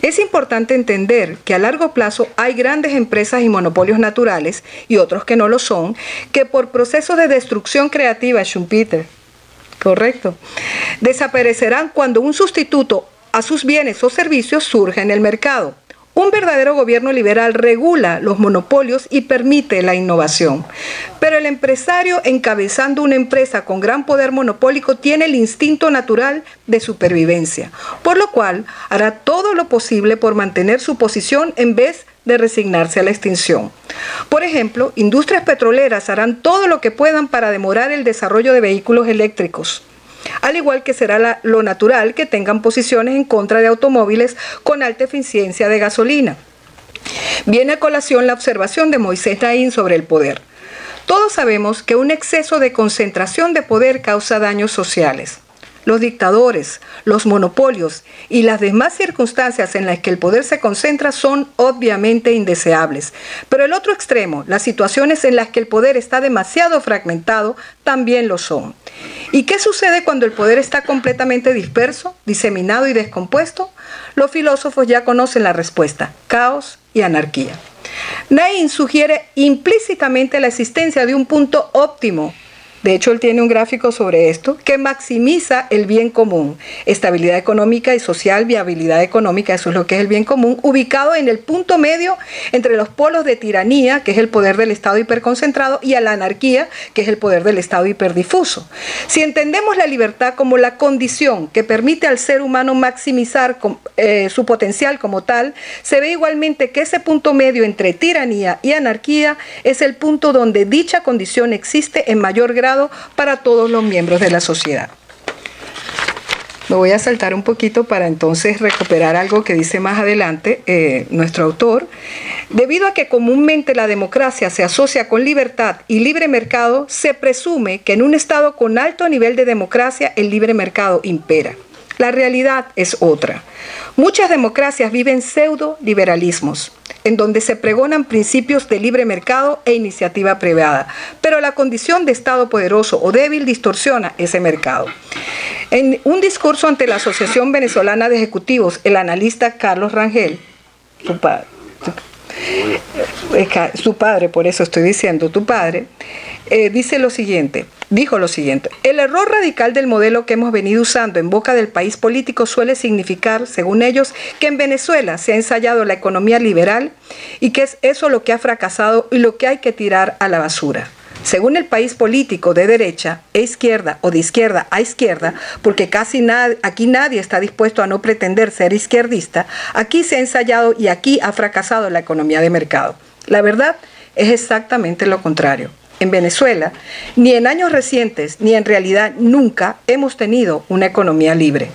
Es importante entender que a largo plazo hay grandes empresas y monopolios naturales, y otros que no lo son, que por procesos de destrucción creativa, Schumpeter, correcto, desaparecerán cuando un sustituto a sus bienes o servicios surja en el mercado. Un verdadero gobierno liberal regula los monopolios y permite la innovación. Pero el empresario encabezando una empresa con gran poder monopólico tiene el instinto natural de supervivencia, por lo cual hará todo lo posible por mantener su posición en vez de resignarse a la extinción. Por ejemplo, industrias petroleras harán todo lo que puedan para demorar el desarrollo de vehículos eléctricos, al igual que será lo natural que tengan posiciones en contra de automóviles con alta eficiencia de gasolina. Viene a colación la observación de Moisés Naín sobre el poder. Todos sabemos que un exceso de concentración de poder causa daños sociales. Los dictadores, los monopolios y las demás circunstancias en las que el poder se concentra son obviamente indeseables. Pero el otro extremo, las situaciones en las que el poder está demasiado fragmentado, también lo son. ¿Y qué sucede cuando el poder está completamente disperso, diseminado y descompuesto? Los filósofos ya conocen la respuesta: caos y anarquía. Naín sugiere implícitamente la existencia de un punto óptimo. De hecho, él tiene un gráfico sobre esto que maximiza el bien común, estabilidad económica y social, viabilidad económica, eso es lo que es el bien común, ubicado en el punto medio entre los polos de tiranía, que es el poder del Estado hiperconcentrado, y a la anarquía, que es el poder del Estado hiperdifuso. Si entendemos la libertad como la condición que permite al ser humano maximizar su potencial como tal, se ve igualmente que ese punto medio entre tiranía y anarquía es el punto donde dicha condición existe en mayor grado para todos los miembros de la sociedad. Me voy a saltar un poquito para entonces recuperar algo que dice más adelante nuestro autor. Debido a que comúnmente la democracia se asocia con libertad y libre mercado, se presume que en un Estado con alto nivel de democracia el libre mercado impera. La realidad es otra. Muchas democracias viven pseudo-liberalismos, en donde se pregonan principios de libre mercado e iniciativa privada, pero la condición de Estado poderoso o débil distorsiona ese mercado. En un discurso ante la Asociación Venezolana de Ejecutivos, el analista Carlos Rangel, su padre, por eso estoy diciendo tu padre, dijo lo siguiente: el error radical del modelo que hemos venido usando en boca del país político suele significar, según ellos, que en Venezuela se ha ensayado la economía liberal y que es eso lo que ha fracasado y lo que hay que tirar a la basura. Según el país político de derecha e izquierda o de izquierda a izquierda, porque aquí nadie está dispuesto a no pretender ser izquierdista, aquí se ha ensayado y aquí ha fracasado la economía de mercado. La verdad es exactamente lo contrario. En Venezuela, ni en años recientes, ni en realidad nunca hemos tenido una economía libre.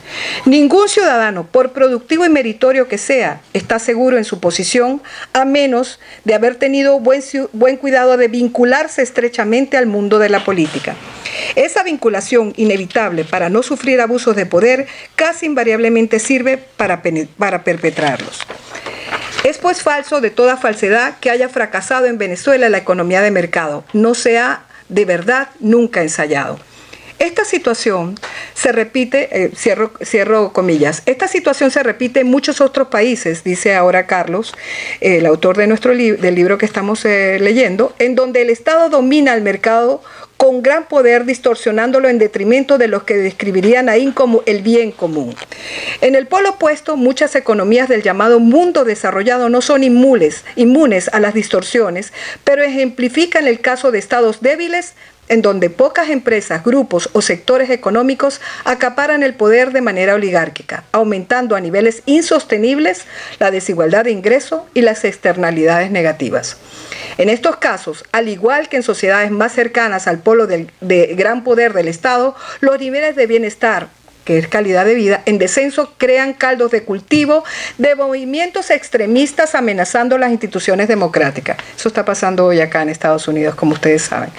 Ningún ciudadano, por productivo y meritorio que sea, está seguro en su posición, a menos de haber tenido buen cuidado de vincularse estrechamente al mundo de la política. Esa vinculación inevitable para no sufrir abusos de poder casi invariablemente sirve para perpetrarlos. Es pues falso de toda falsedad que haya fracasado en Venezuela la economía de mercado. No se ha de verdad nunca ensayado. Esta situación se repite, cierro comillas, esta situación se repite en muchos otros países, dice ahora Carlos, el autor de del libro que estamos leyendo, en donde el Estado domina el mercado con gran poder, distorsionándolo en detrimento de los que describirían ahí como el bien común. En el polo opuesto, muchas economías del llamado mundo desarrollado no son inmunes a las distorsiones, pero ejemplifican el caso de estados débiles en donde pocas empresas, grupos o sectores económicos acaparan el poder de manera oligárquica, aumentando a niveles insostenibles la desigualdad de ingreso y las externalidades negativas. En estos casos, al igual que en sociedades más cercanas al polo de gran poder del Estado, los niveles de bienestar, que es calidad de vida, en descenso crean caldos de cultivo de movimientos extremistas amenazando las instituciones democráticas. Eso está pasando hoy acá en Estados Unidos, como ustedes saben.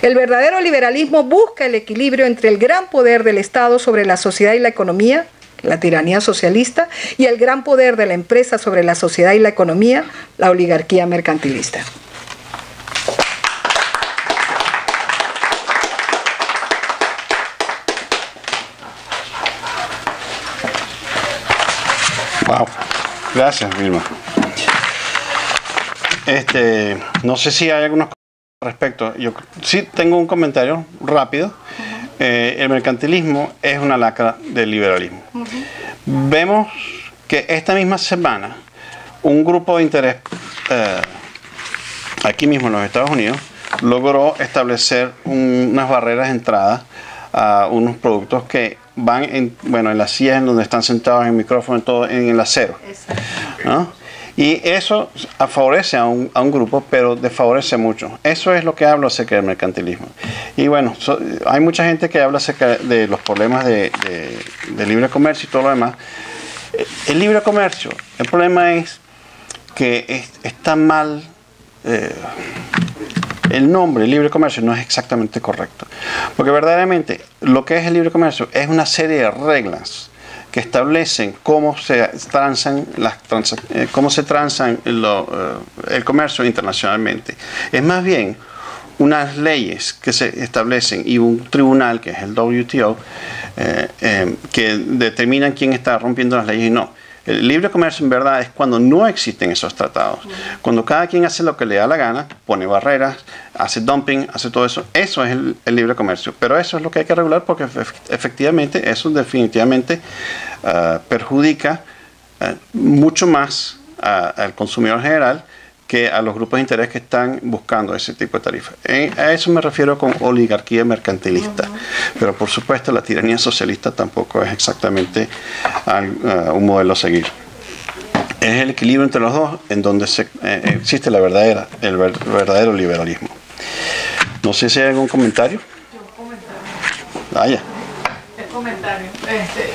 El verdadero liberalismo busca el equilibrio entre el gran poder del Estado sobre la sociedad y la economía, la tiranía socialista, y el gran poder de la empresa sobre la sociedad y la economía, la oligarquía mercantilista. Wow, gracias, Vilma. No sé si hay algunos al respecto. Yo sí tengo un comentario rápido. El mercantilismo es una lacra del liberalismo. Vemos que esta misma semana un grupo de interés aquí mismo en los Estados Unidos logró establecer unas barreras de entrada a unos productos que van en las sillas en donde están sentados, en el micrófono, en todo, en el acero, ¿no? Y eso favorece a un grupo, pero desfavorece mucho. Eso es lo que hablo acerca del mercantilismo. Y bueno, hay mucha gente que habla acerca de los problemas de libre comercio y todo lo demás. El libre comercio, el problema es que está mal, el nombre libre comercio no es exactamente correcto, porque verdaderamente lo que es el libre comercio es una serie de reglas que establecen cómo se transan el comercio internacionalmente. Es más bien unas leyes que se establecen y un tribunal, que es el WTO, que determinan quién está rompiendo las leyes y no. El libre comercio en verdad es cuando no existen esos tratados. Cuando cada quien hace lo que le da la gana, pone barreras, hace dumping, hace todo eso. Eso es el libre comercio. Pero eso es lo que hay que regular porque efectivamente eso definitivamente perjudica mucho más al consumidor general que a los grupos de interés que están buscando ese tipo de tarifas. A eso me refiero con oligarquía mercantilista. Pero por supuesto la tiranía socialista tampoco es exactamente un modelo a seguir. Es el equilibrio entre los dos en donde existe el verdadero liberalismo. No sé si hay algún comentario. Vaya. Comentario.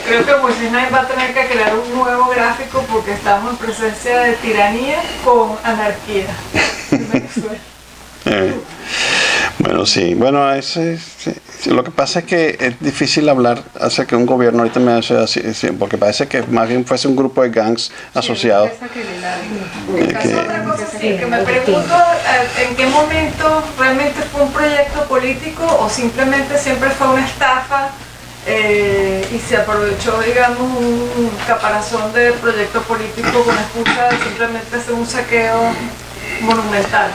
Creo que Moisés Naim va a tener que crear un nuevo gráfico porque estamos en presencia de tiranía con anarquía en Venezuela. Bueno, sí. Bueno, lo que pasa es que es difícil hablar acerca de un gobierno ahorita porque parece que más bien fuese un grupo de gangs asociados. Otra cosa sí, que me pregunto en qué momento realmente fue un proyecto político o simplemente siempre fue una estafa. Y se aprovechó, digamos, un caparazón de proyecto político con la excusa de simplemente hacer un saqueo monumental.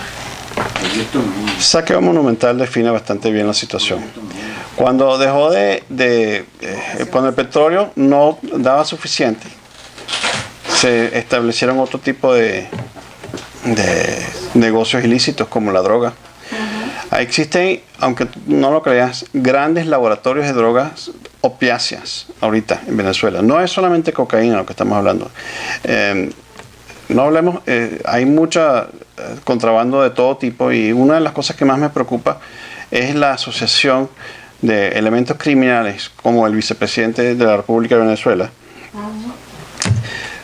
Saqueo monumental define bastante bien la situación. Cuando dejó cuando el petróleo no daba suficiente, se establecieron otro tipo de negocios ilícitos como la droga. Existen, aunque no lo creas, grandes laboratorios de drogas opiáceas ahorita en Venezuela. No es solamente cocaína lo que estamos hablando. No hablemos, hay mucha contrabando de todo tipo y una de las cosas que más me preocupa es la asociación de elementos criminales como el vicepresidente de la República de Venezuela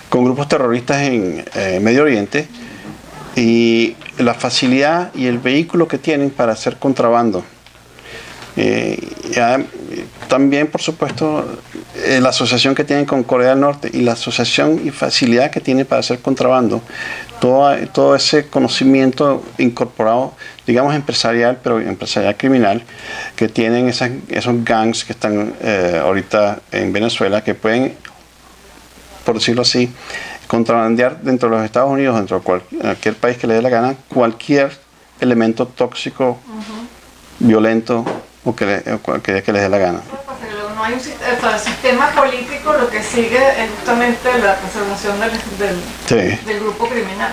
con grupos terroristas en Medio Oriente y la facilidad y el vehículo que tienen para hacer contrabando. También, por supuesto, la asociación que tienen con Corea del Norte y la asociación y facilidad que tienen para hacer contrabando, todo ese conocimiento incorporado, digamos empresarial, pero empresarial criminal, que tienen esos gangs que están ahorita en Venezuela, que pueden, por decirlo así, contrabandear dentro de los Estados Unidos, dentro de cualquier país que le dé la gana, cualquier elemento tóxico, violento o que les dé la gana. No hay un sistema político, lo que sigue es justamente la conservación del grupo criminal.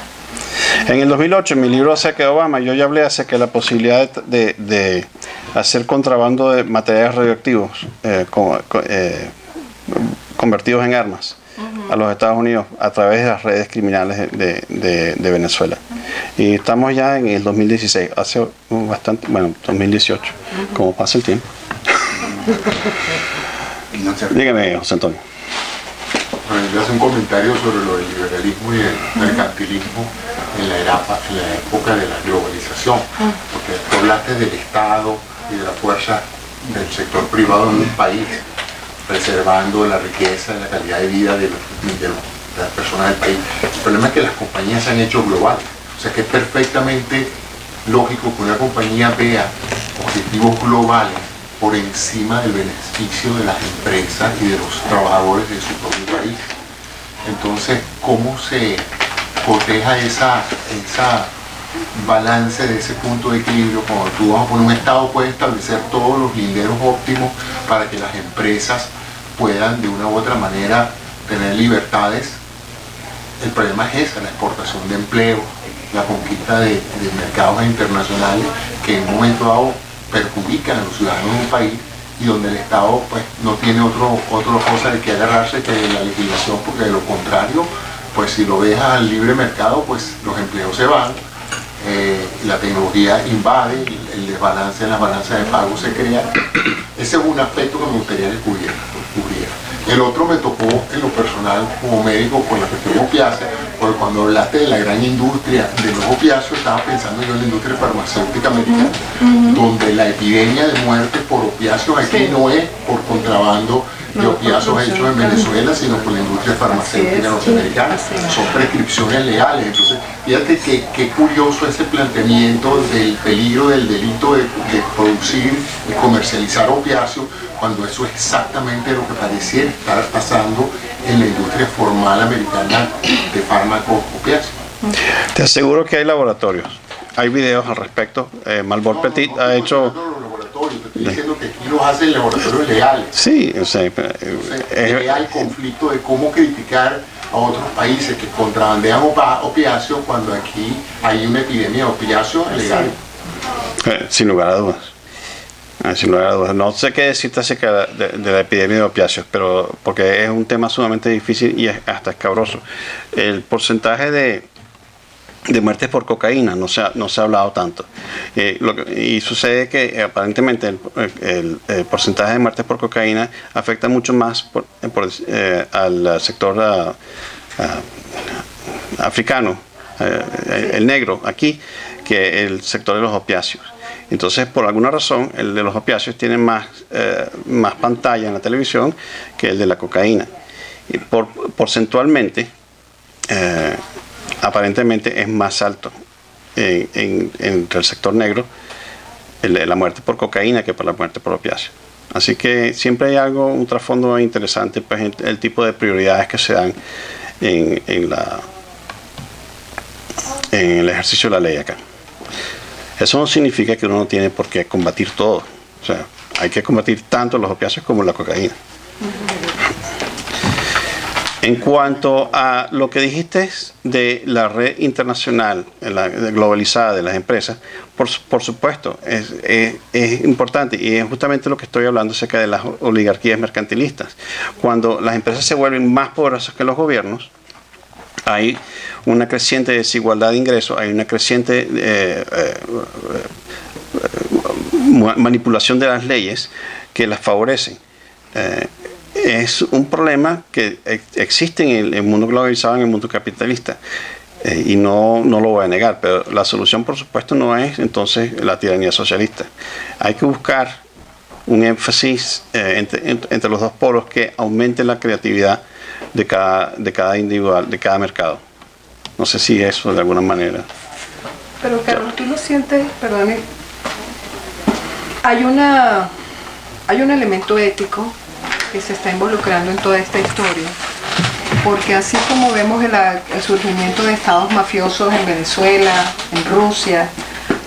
En el 2008, en mi libro acerca de Obama, yo ya hablé acerca de la posibilidad de hacer contrabando de materiales radioactivos convertidos en armas a los Estados Unidos a través de las redes criminales de Venezuela. Y estamos ya en el 2016, hace bastante, 2018, como pasa el tiempo. Dígame, José Antonio. Bueno, yo hace un comentario sobre lo del liberalismo y el mercantilismo en la época de la globalización, porque tú hablaste del Estado y de la fuerza del sector privado en un país, preservando la riqueza y la calidad de vida de las personas del país. El problema es que las compañías se han hecho globales, o sea que es perfectamente lógico que una compañía vea objetivos globales por encima del beneficio de las empresas y de los trabajadores de su propio país. Entonces, ¿cómo se coteja esa balance de ese punto de equilibrio? Cuando tú vas a poner un Estado, puede establecer todos los linderos óptimos para que las empresas puedan de una u otra manera tener libertades. El problema es esa, la exportación de empleo, la conquista de mercados internacionales que en un momento dado perjudican a los ciudadanos de un país y donde el Estado pues no tiene otra cosa de que agarrarse que la legislación, porque de lo contrario, pues si lo dejas al libre mercado, pues los empleos se van, la tecnología invade, el desbalance en las balanzas de pago se crea. Ese es un aspecto que me gustaría que cubriera. El otro me tocó en lo personal como médico con la cuestión opiácea, porque cuando hablaste de la gran industria de los opiáceos, estaba pensando yo en la industria farmacéutica americana, donde la epidemia de muerte por opiáceos aquí no es por contrabando de opiáceos hechos en Venezuela, sino por la industria farmacéutica norteamericana. Son prescripciones legales. Entonces, fíjate qué curioso ese planteamiento del peligro del delito de producir y comercializar opiáceos, cuando eso es exactamente lo que pareciera estar pasando en la industria formal americana de fármacos opiáceos. Te aseguro que hay laboratorios, hay videos al respecto. Malbor Petit ha hecho... Te estoy diciendo que aquí los hacen laboratorios legales. Sí, o sea, hay conflicto de cómo criticar a otros países que contrabandean opiáceos cuando aquí hay una epidemia de opiáceos legal. Sin lugar a dudas. Sin lugar a dudas. No sé qué decirte acerca de la epidemia de opiáceos, pero porque es un tema sumamente difícil y hasta escabroso. El porcentaje de muertes por cocaína no se ha hablado tanto. Y sucede que aparentemente el porcentaje de muertes por cocaína afecta mucho más al sector africano, el negro aquí, que el sector de los opiáceos. Entonces, por alguna razón, el de los opiáceos tiene más pantalla en la televisión que el de la cocaína. Y porcentualmente, aparentemente es más alto entre el sector negro la muerte por cocaína que por la muerte por opiáceos. Así que siempre hay un trasfondo interesante, pues, el tipo de prioridades que se dan en el ejercicio de la ley acá. Eso no significa que uno no tiene por qué combatir todo. O sea, hay que combatir tanto los opiáceos como la cocaína. En cuanto a lo que dijiste de la red internacional, globalizada de las empresas, por supuesto, es importante, y es justamente lo que estoy hablando acerca de las oligarquías mercantilistas. Cuando las empresas se vuelven más poderosas que los gobiernos, hay una creciente desigualdad de ingresos, hay una creciente manipulación de las leyes que las favorecen. Es un problema que existe en el mundo globalizado, en el mundo capitalista, y no lo voy a negar, pero la solución, por supuesto, no es entonces la tiranía socialista. Hay que buscar un énfasis entre los dos polos que aumente la creatividad de cada individual, de cada mercado. No sé si eso de alguna manera. Pero Carlos, tú lo sientes, perdóname, hay un elemento ético que se está involucrando en toda esta historia, porque así como vemos el surgimiento de estados mafiosos en Venezuela, en Rusia,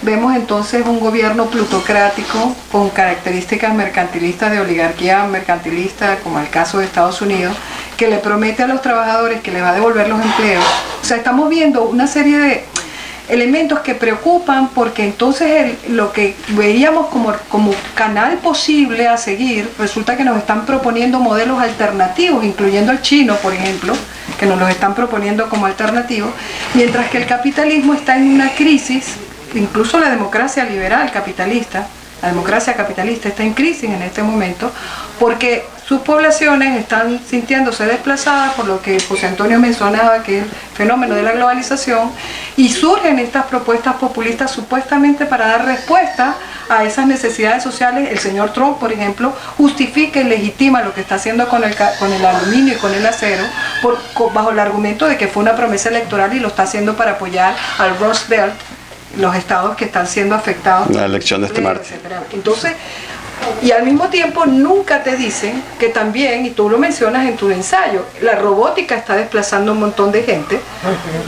vemos entonces un gobierno plutocrático con características mercantilistas, de oligarquía mercantilista, como el caso de Estados Unidos, que le promete a los trabajadores que les va a devolver los empleos. O sea, estamos viendo una serie de elementos que preocupan, porque entonces lo que veíamos como canal posible a seguir, resulta que nos están proponiendo modelos alternativos, incluyendo el chino, por ejemplo, que nos los están proponiendo como alternativos, mientras que el capitalismo está en una crisis. Incluso la democracia liberal capitalista, la democracia capitalista está en crisis en este momento, porque sus poblaciones están sintiéndose desplazadas por lo que José Antonio mencionaba, que es el fenómeno de la globalización, y surgen estas propuestas populistas supuestamente para dar respuesta a esas necesidades sociales. El señor Trump, por ejemplo, justifica y legitima lo que está haciendo con el aluminio y con el acero bajo el argumento de que fue una promesa electoral y lo está haciendo para apoyar al Rust Belt, los estados que están siendo afectados. La elección de este martes. Entonces, y al mismo tiempo nunca te dicen que también, y tú lo mencionas en tu ensayo, la robótica está desplazando un montón de gente,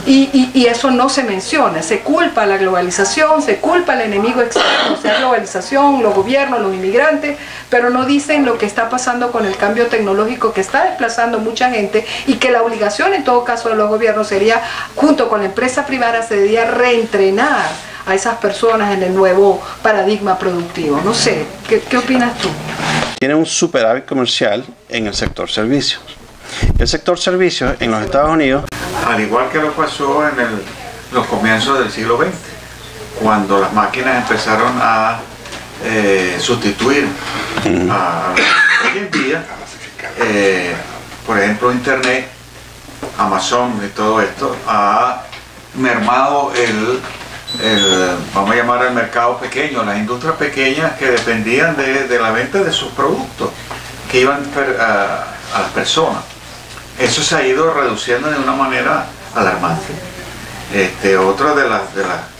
y eso no se menciona. Se culpa a la globalización, se culpa al enemigo externo, o sea, globalización, los gobiernos, los inmigrantes, pero no dicen lo que está pasando con el cambio tecnológico que está desplazando mucha gente, y que la obligación en todo caso de los gobiernos sería, junto con la empresa privada, sería reentrenar a esas personas en el nuevo paradigma productivo. No sé, ¿qué opinas tú? Tiene un superávit comercial en el sector servicios. El sector servicios en los Estados Unidos, al igual que lo pasó en los comienzos del siglo XX, cuando las máquinas empezaron a sustituir hoy en día por ejemplo, Internet, Amazon y todo esto ha mermado vamos a llamar el mercado pequeño, las industrias pequeñas que dependían de la venta de sus productos que iban a las personas. Eso se ha ido reduciendo de una manera alarmante. Otra de las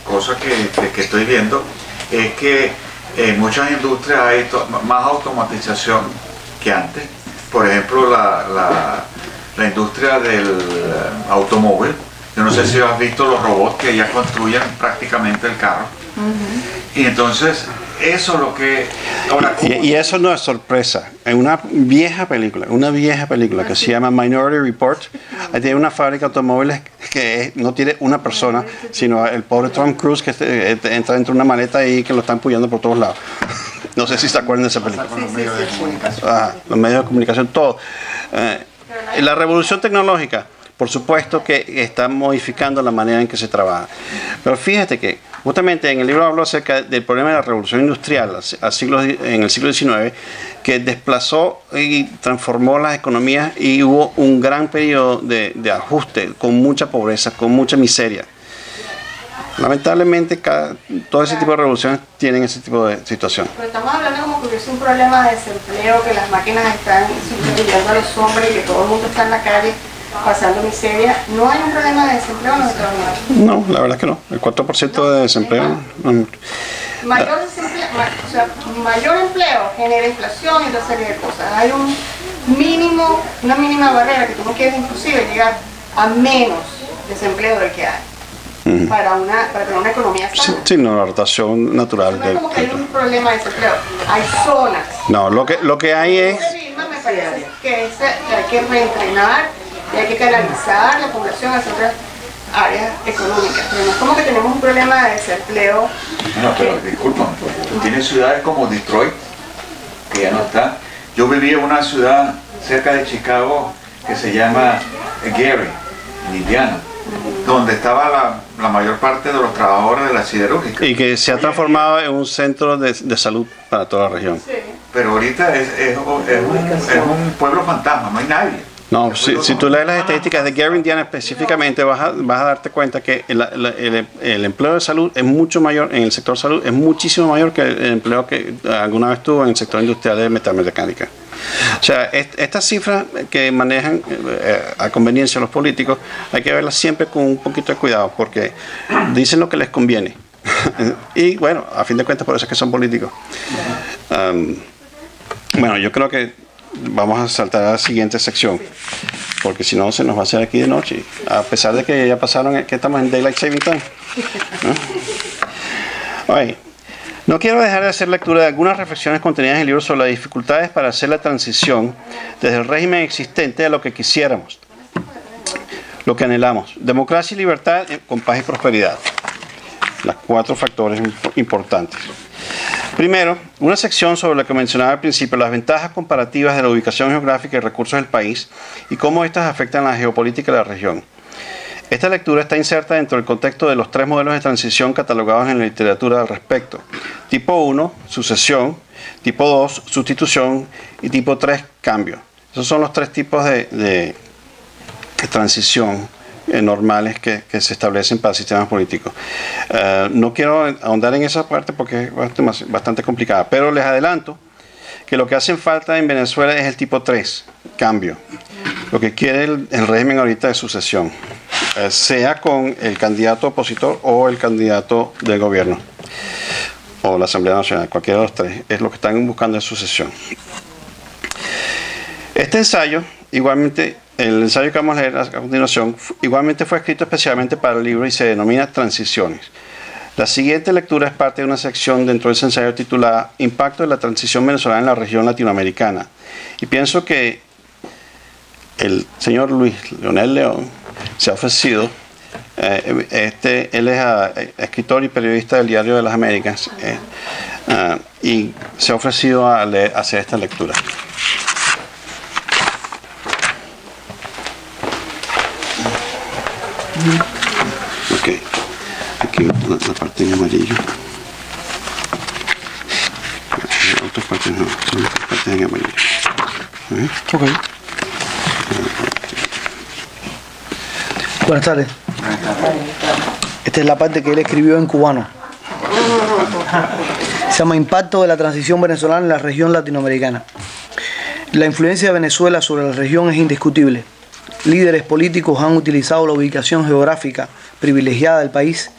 cosas que estoy viendo es que en muchas industrias hay más automatización que antes. Por ejemplo, la industria del automóvil. Yo no sé si has visto los robots que ya construyen prácticamente el carro. Y entonces, eso es lo que... Ahora, y eso no es sorpresa. En una vieja película que se llama Minority Report, tiene una fábrica de automóviles que no tiene una persona, sino el pobre Tom Cruise que entra dentro de una maleta y que lo están empujando por todos lados. No sé si se acuerdan de esa película. Los medios de comunicación, todo. La revolución tecnológica, por supuesto que está modificando la manera en que se trabaja. Pero fíjate que justamente en el libro hablo acerca del problema de la revolución industrial en el siglo XIX, que desplazó y transformó las economías y hubo un gran periodo de ajuste, con mucha pobreza, con mucha miseria. Lamentablemente todo ese tipo de revoluciones tienen ese tipo de situación. Pero estamos hablando como que hubiese un problema de desempleo, que las máquinas están sustituyendo a los hombres y que todo el mundo está en la calle pasando miseria. ¿No hay un problema de desempleo en los Estados Unidos? No, la verdad es que no. El 4% de desempleo. Mayor desempleo, o sea, mayor empleo genera inflación y otra serie de cosas. Hay una mínima barrera que tú no quieres inclusive llegar a menos desempleo del que hay. Para tener una economía sana. Sí, no, la rotación natural. No es como que hay un problema de desempleo. Hay zonas. No, lo que hay es... Me parece que hay que reentrenar y hay que canalizar la población hacia otras áreas económicas. Pero no es como que tenemos un problema de desempleo. No, pero disculpa, tú tienes ciudades como Detroit, que ya no está. Yo viví en una ciudad cerca de Chicago que se llama Gary, en Indiana, donde estaba la mayor parte de los trabajadores de la siderúrgica. Y que se ha transformado en un centro de salud para toda la región. Sí. Pero ahorita es un pueblo fantasma, no hay nadie. No, si tú lees las estadísticas de Gary, Indiana específicamente, vas a darte cuenta que el empleo de salud es mucho mayor, en el sector salud, es muchísimo mayor que el empleo que alguna vez tuvo en el sector industrial de metalmecánica. O sea, estas cifras que manejan a conveniencia los políticos, hay que verlas siempre con un poquito de cuidado, porque dicen lo que les conviene. Y bueno, a fin de cuentas, por eso es que son políticos. Bueno, yo creo que vamos a saltar a la siguiente sección, porque si no se nos va a hacer aquí de noche, a pesar de que ya pasaron, que estamos en Daylight Saving Time. No quiero dejar de hacer lectura de algunas reflexiones contenidas en el libro sobre las dificultades para hacer la transición desde el régimen existente a lo que quisiéramos, lo que anhelamos: democracia y libertad con paz y prosperidad. Los 4 factores importantes. Primero, una sección sobre lo que mencionaba al principio, las ventajas comparativas de la ubicación geográfica y recursos del país y cómo estas afectan la geopolítica de la región. Esta lectura está inserta dentro del contexto de los 3 modelos de transición catalogados en la literatura al respecto. Tipo 1, sucesión; tipo 2, sustitución; y tipo 3, cambio. Esos son los 3 tipos de transición normales que se establecen para sistemas políticos. No quiero ahondar en esa parte porque es bastante complicada, pero les adelanto que lo que hace falta en Venezuela es el tipo 3, cambio. Lo que quiere el régimen ahorita es sucesión, sea con el candidato opositor o el candidato del gobierno o la Asamblea Nacional, cualquiera de los 3, es lo que están buscando es sucesión. Este ensayo, igualmente, el ensayo que vamos a leer a continuación, igualmente fue escrito especialmente para el libro y se denomina Transiciones. La siguiente lectura es parte de una sección dentro de ese ensayo titulada Impacto de la transición venezolana en la región latinoamericana. Y pienso que el señor Luis Leonel León se ha ofrecido, él es escritor y periodista del Diario de las Américas, y se ha ofrecido a hacer esta lectura. Ok, aquí la parte en amarillo. Las otras partes no, son las partes en amarillo. Ok. Buenas tardes. Esta es la parte que él escribió en cubano. Se llama Impacto de la transición venezolana en la región latinoamericana. La influencia de Venezuela sobre la región es indiscutible. Líderes políticos han utilizado la ubicación geográfica privilegiada del país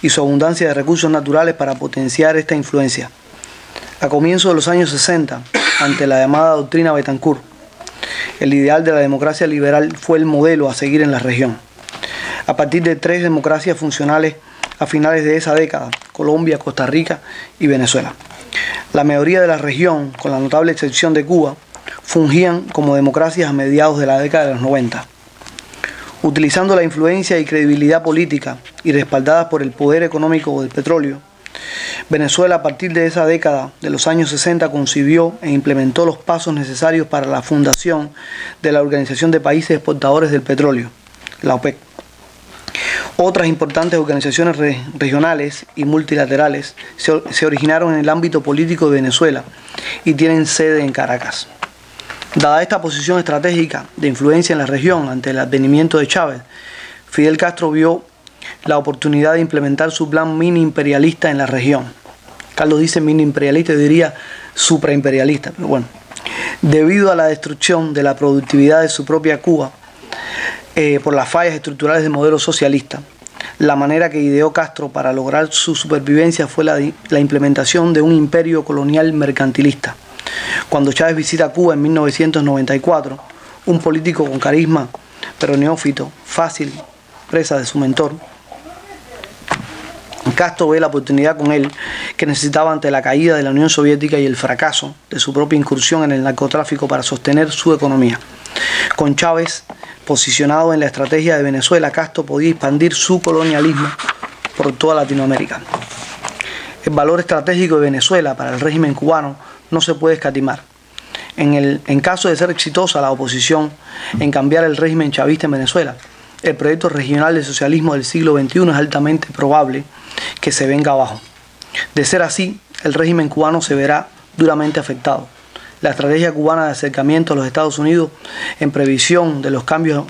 y su abundancia de recursos naturales para potenciar esta influencia. A comienzos de los años 60, ante la llamada doctrina Betancourt, el ideal de la democracia liberal fue el modelo a seguir en la región. A partir de 3 democracias funcionales a finales de esa década, Colombia, Costa Rica y Venezuela. La mayoría de la región, con la notable excepción de Cuba, fungían como democracias a mediados de la década de los 90. Utilizando la influencia y credibilidad política y respaldadas por el poder económico del petróleo, Venezuela a partir de esa década de los años 60 concibió e implementó los pasos necesarios para la fundación de la Organización de Países Exportadores del Petróleo, la OPEC. Otras importantes organizaciones regionales y multilaterales se originaron en el ámbito político de Venezuela y tienen sede en Caracas. Dada esta posición estratégica de influencia en la región ante el advenimiento de Chávez, Fidel Castro vio la oportunidad de implementar su plan mini imperialista en la región. Carlos dice mini imperialista, yo diría supraimperialista, pero bueno. Debido a la destrucción de la productividad de su propia Cuba por las fallas estructurales del modelo socialista, la manera que ideó Castro para lograr su supervivencia fue la implementación de un imperio colonial mercantilista. Cuando Chávez visita Cuba en 1994, un político con carisma, pero neófito, fácil, presa de su mentor, Castro ve la oportunidad con él que necesitaba ante la caída de la Unión Soviética y el fracaso de su propia incursión en el narcotráfico para sostener su economía. Con Chávez posicionado en la estrategia de Venezuela, Castro podía expandir su colonialismo por toda Latinoamérica. El valor estratégico de Venezuela para el régimen cubano no se puede escatimar. En caso de ser exitosa la oposición en cambiar el régimen chavista en Venezuela, el proyecto regional de socialismo del siglo XXI es altamente probable que se venga abajo. De ser así, el régimen cubano se verá duramente afectado. La estrategia cubana de acercamiento a los Estados Unidos en previsión de los cambios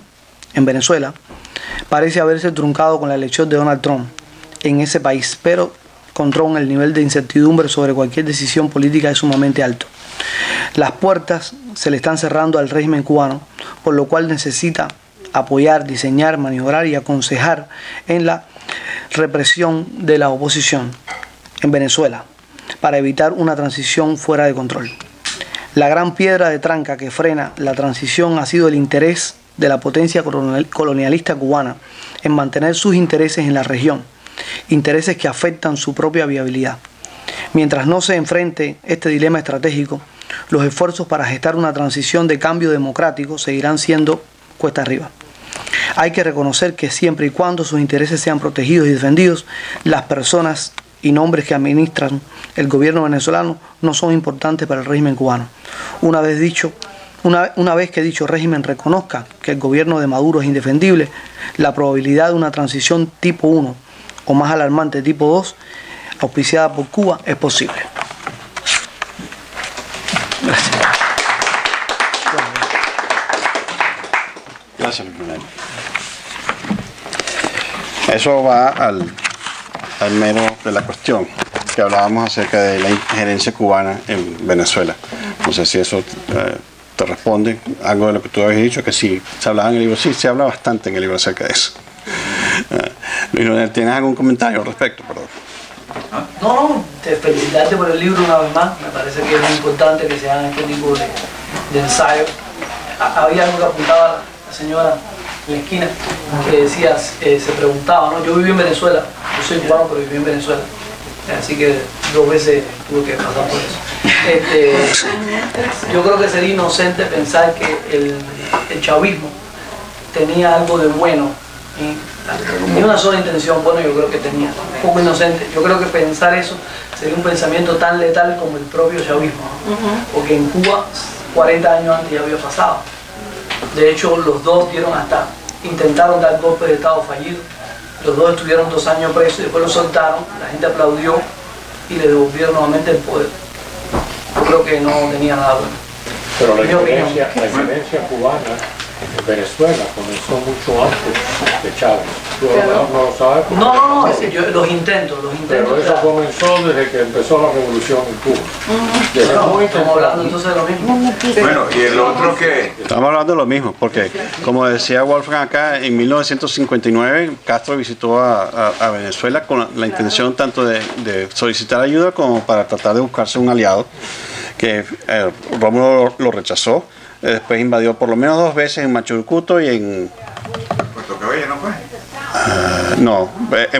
en Venezuela parece haberse truncado con la elección de Donald Trump en ese país, pero con Trump el nivel de incertidumbre sobre cualquier decisión política es sumamente alto. Las puertas se le están cerrando al régimen cubano, por lo cual necesita apoyar, diseñar, maniobrar y aconsejar en la represión de la oposición en Venezuela para evitar una transición fuera de control. La gran piedra de tranca que frena la transición ha sido el interés de la potencia colonialista cubana en mantener sus intereses en la región, intereses que afectan su propia viabilidad. Mientras no se enfrente este dilema estratégico, los esfuerzos para gestar una transición de cambio democrático seguirán siendo cuesta arriba. Hay que reconocer que siempre y cuando sus intereses sean protegidos y defendidos, las personas y nombres que administran el gobierno venezolano no son importantes para el régimen cubano. Una vez que dicho régimen reconozca que el gobierno de Maduro es indefendible, la probabilidad de una transición tipo 1 o más alarmante tipo 2, auspiciada por Cuba, es posible. Gracias. Gracias, Luis Manuel. Eso va al mero de la cuestión que hablábamos acerca de la injerencia cubana en Venezuela. No sé si eso te responde algo de lo que tú habías dicho, que sí, se hablaba en el libro. Sí, se habla bastante en el libro acerca de eso. Luis Manuel, ¿tienes algún comentario al respecto? Perdón. No, felicitarte por el libro una vez más. Me parece que es muy importante que se hagan este tipo de ensayos. Había algo que apuntaba la señora en la esquina, que decía, se preguntaba, ¿no? Yo viví en Venezuela, yo soy cubano pero viví en Venezuela, así que 2 veces tuve que pasar por eso. Yo creo que sería inocente pensar que el chavismo tenía algo de bueno, ni una sola intención, bueno, yo creo que tenía, un poco inocente. Yo creo que pensar eso sería un pensamiento tan letal como el propio chavismo, porque en Cuba 40 años antes ya había pasado. De hecho, los dos intentaron dar golpe de Estado fallido. Los dos estuvieron 2 años presos y después los soltaron, la gente aplaudió y le devolvieron nuevamente el poder. Yo creo que no tenía nada bueno. Pero la injerencia cubana en Venezuela comenzó mucho antes de Chávez. ¿No lo sabes? No, los intentos. Pero eso comenzó desde que empezó la revolución en Cuba. Estamos hablando entonces de lo mismo. Bueno, y el otro que... Estamos hablando de lo mismo, porque como decía Wolfgang acá, en 1959 Castro visitó a Venezuela con la intención tanto de solicitar ayuda como para tratar de buscarse un aliado, que Rómulo lo rechazó. Después invadió por lo menos 2 veces en Machurucuto y en... Puerto Cabello, ¿no fue? No,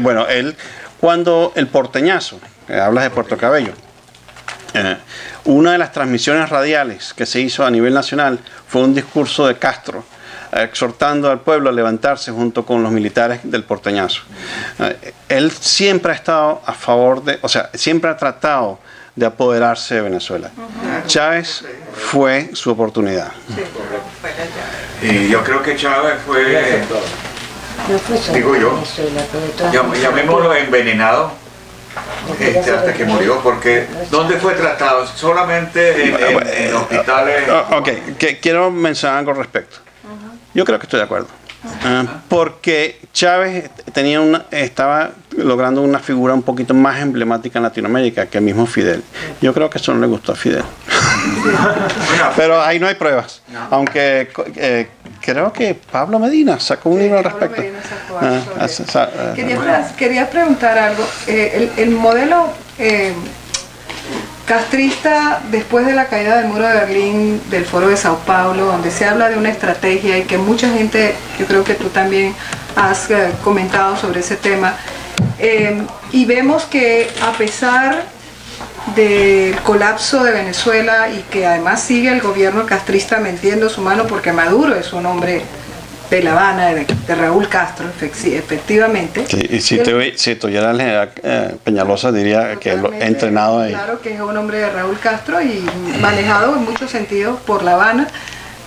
bueno, él cuando el porteñazo, hablas de Puerto Cabello, una de las transmisiones radiales que se hizo a nivel nacional fue un discurso de Castro exhortando al pueblo a levantarse junto con los militares del porteñazo. Él siempre ha estado a favor de, o sea, siempre ha tratado de apoderarse de Venezuela. Chávez fue su oportunidad. Y yo creo que Chávez fue, digo yo, llamémoslo envenenado hasta que murió, porque ¿dónde fue tratado? Solamente en hospitales. Ok, quiero mencionar algo al respecto. Yo creo que estoy de acuerdo. Porque Chávez estaba logrando una figura un poquito más emblemática en Latinoamérica que el mismo Fidel. Yo creo que eso no le gustó a Fidel. Pero ahí no hay pruebas. Aunque creo que Pablo Medina sacó un libro al respecto. Quería preguntar algo. El modelo castrista, después de la caída del muro de Berlín, del Foro de Sao Paulo, donde se habla de una estrategia y que mucha gente, yo creo que tú también has comentado sobre ese tema, y vemos que a pesar del colapso de Venezuela y que además sigue el gobierno castrista metiendo su mano, porque Maduro es un hombre de La Habana, de Raúl Castro, efectivamente. Sí, y si tuviera el general Peñalosa diría que lo he entrenado ahí. Claro que es un hombre de Raúl Castro y manejado en muchos sentidos por La Habana,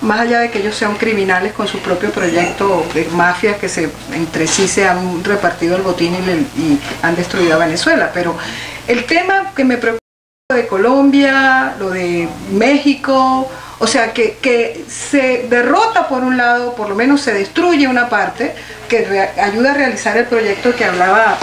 más allá de que ellos sean criminales con su propio proyecto de mafias que entre sí se han repartido el botín y han destruido a Venezuela. Pero el tema que me preocupa de Colombia, lo de México, o sea, que se derrota por un lado, por lo menos se destruye una parte que ayuda a realizar el proyecto que hablaba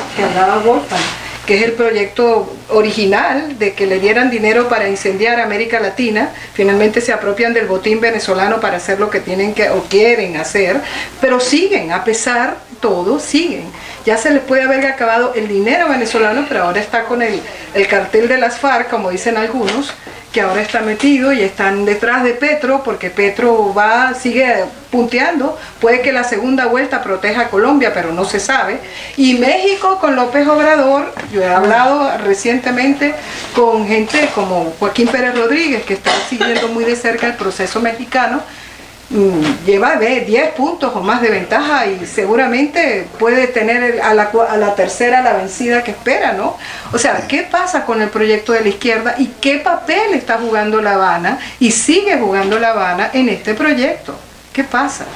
Wolfgang, que es el proyecto original de que le dieran dinero para incendiar América Latina. Finalmente se apropian del botín venezolano para hacer lo que tienen que o quieren hacer, pero siguen, a pesar de todo, siguen. Ya se les puede haber acabado el dinero venezolano, pero ahora está con el cartel de las FARC, como dicen algunos, que ahora está metido y están detrás de Petro, porque Petro sigue punteando. Puede que la segunda vuelta proteja a Colombia, pero no se sabe. Y México con López Obrador, yo he hablado recientemente con gente como Joaquín Pérez Rodríguez, que está siguiendo muy de cerca el proceso mexicano, lleva 10 puntos o más de ventaja y seguramente puede tener a la tercera la vencida que espera, ¿no? O sea, ¿qué pasa con el proyecto de la izquierda y qué papel está jugando La Habana y sigue jugando La Habana en este proyecto? ¿Qué pasa?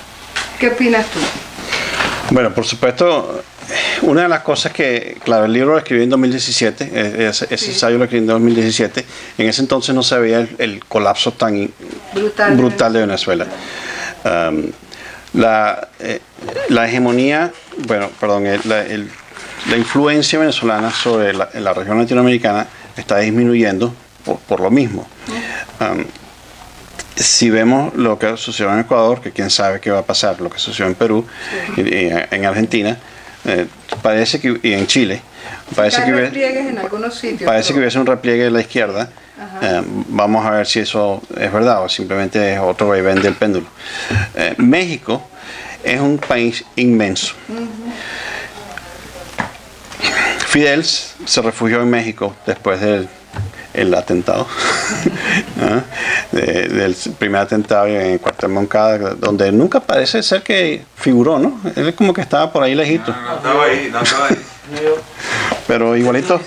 ¿Qué opinas tú? Bueno, por supuesto, una de las cosas que, claro, el libro lo escribí en 2017, ese ensayo lo escribí en 2017, en ese entonces no se veía el colapso tan brutal de Venezuela. La hegemonía, la influencia venezolana sobre la región latinoamericana está disminuyendo por lo mismo. Si vemos lo que sucedió en Ecuador, que quién sabe qué va a pasar, lo que sucedió en Perú, y en Argentina, parece que, y en Chile, parece que hubiese un repliegue de la izquierda. Vamos a ver si eso es verdad o simplemente es otro vaivén del péndulo. México es un país inmenso. Fidel se refugió en México después del atentado, del primer atentado en el cuartel Moncada, donde nunca parece ser que figuró, ¿no? Él como que estaba por ahí lejito. No estaba ahí. Pero igualito,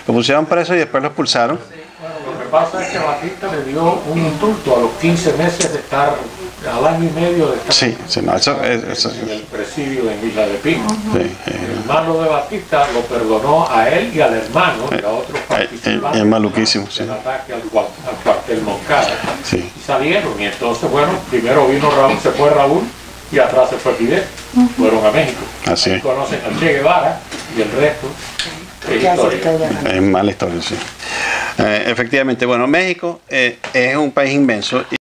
lo pusieron preso y después lo expulsaron. Bueno, lo que pasa es que Batista le dio un indulto a los 15 meses de estar al año y medio de estar Sí, sí, no, eso. en el presidio en Isla de Pino. Sí, El hermano de Batista lo perdonó a él y al hermano y a otros participantes es maluquísimo, sí. del ataque al cuartel Moncada. Sí. Y salieron, y entonces, bueno, primero vino Raúl, se fue Raúl, y atrás se fue Fidel. Fueron a México. Así Ahí es. conocen a Che Guevara y el resto es historia. Es mala historia, sí. Efectivamente, bueno, México es un país inmenso.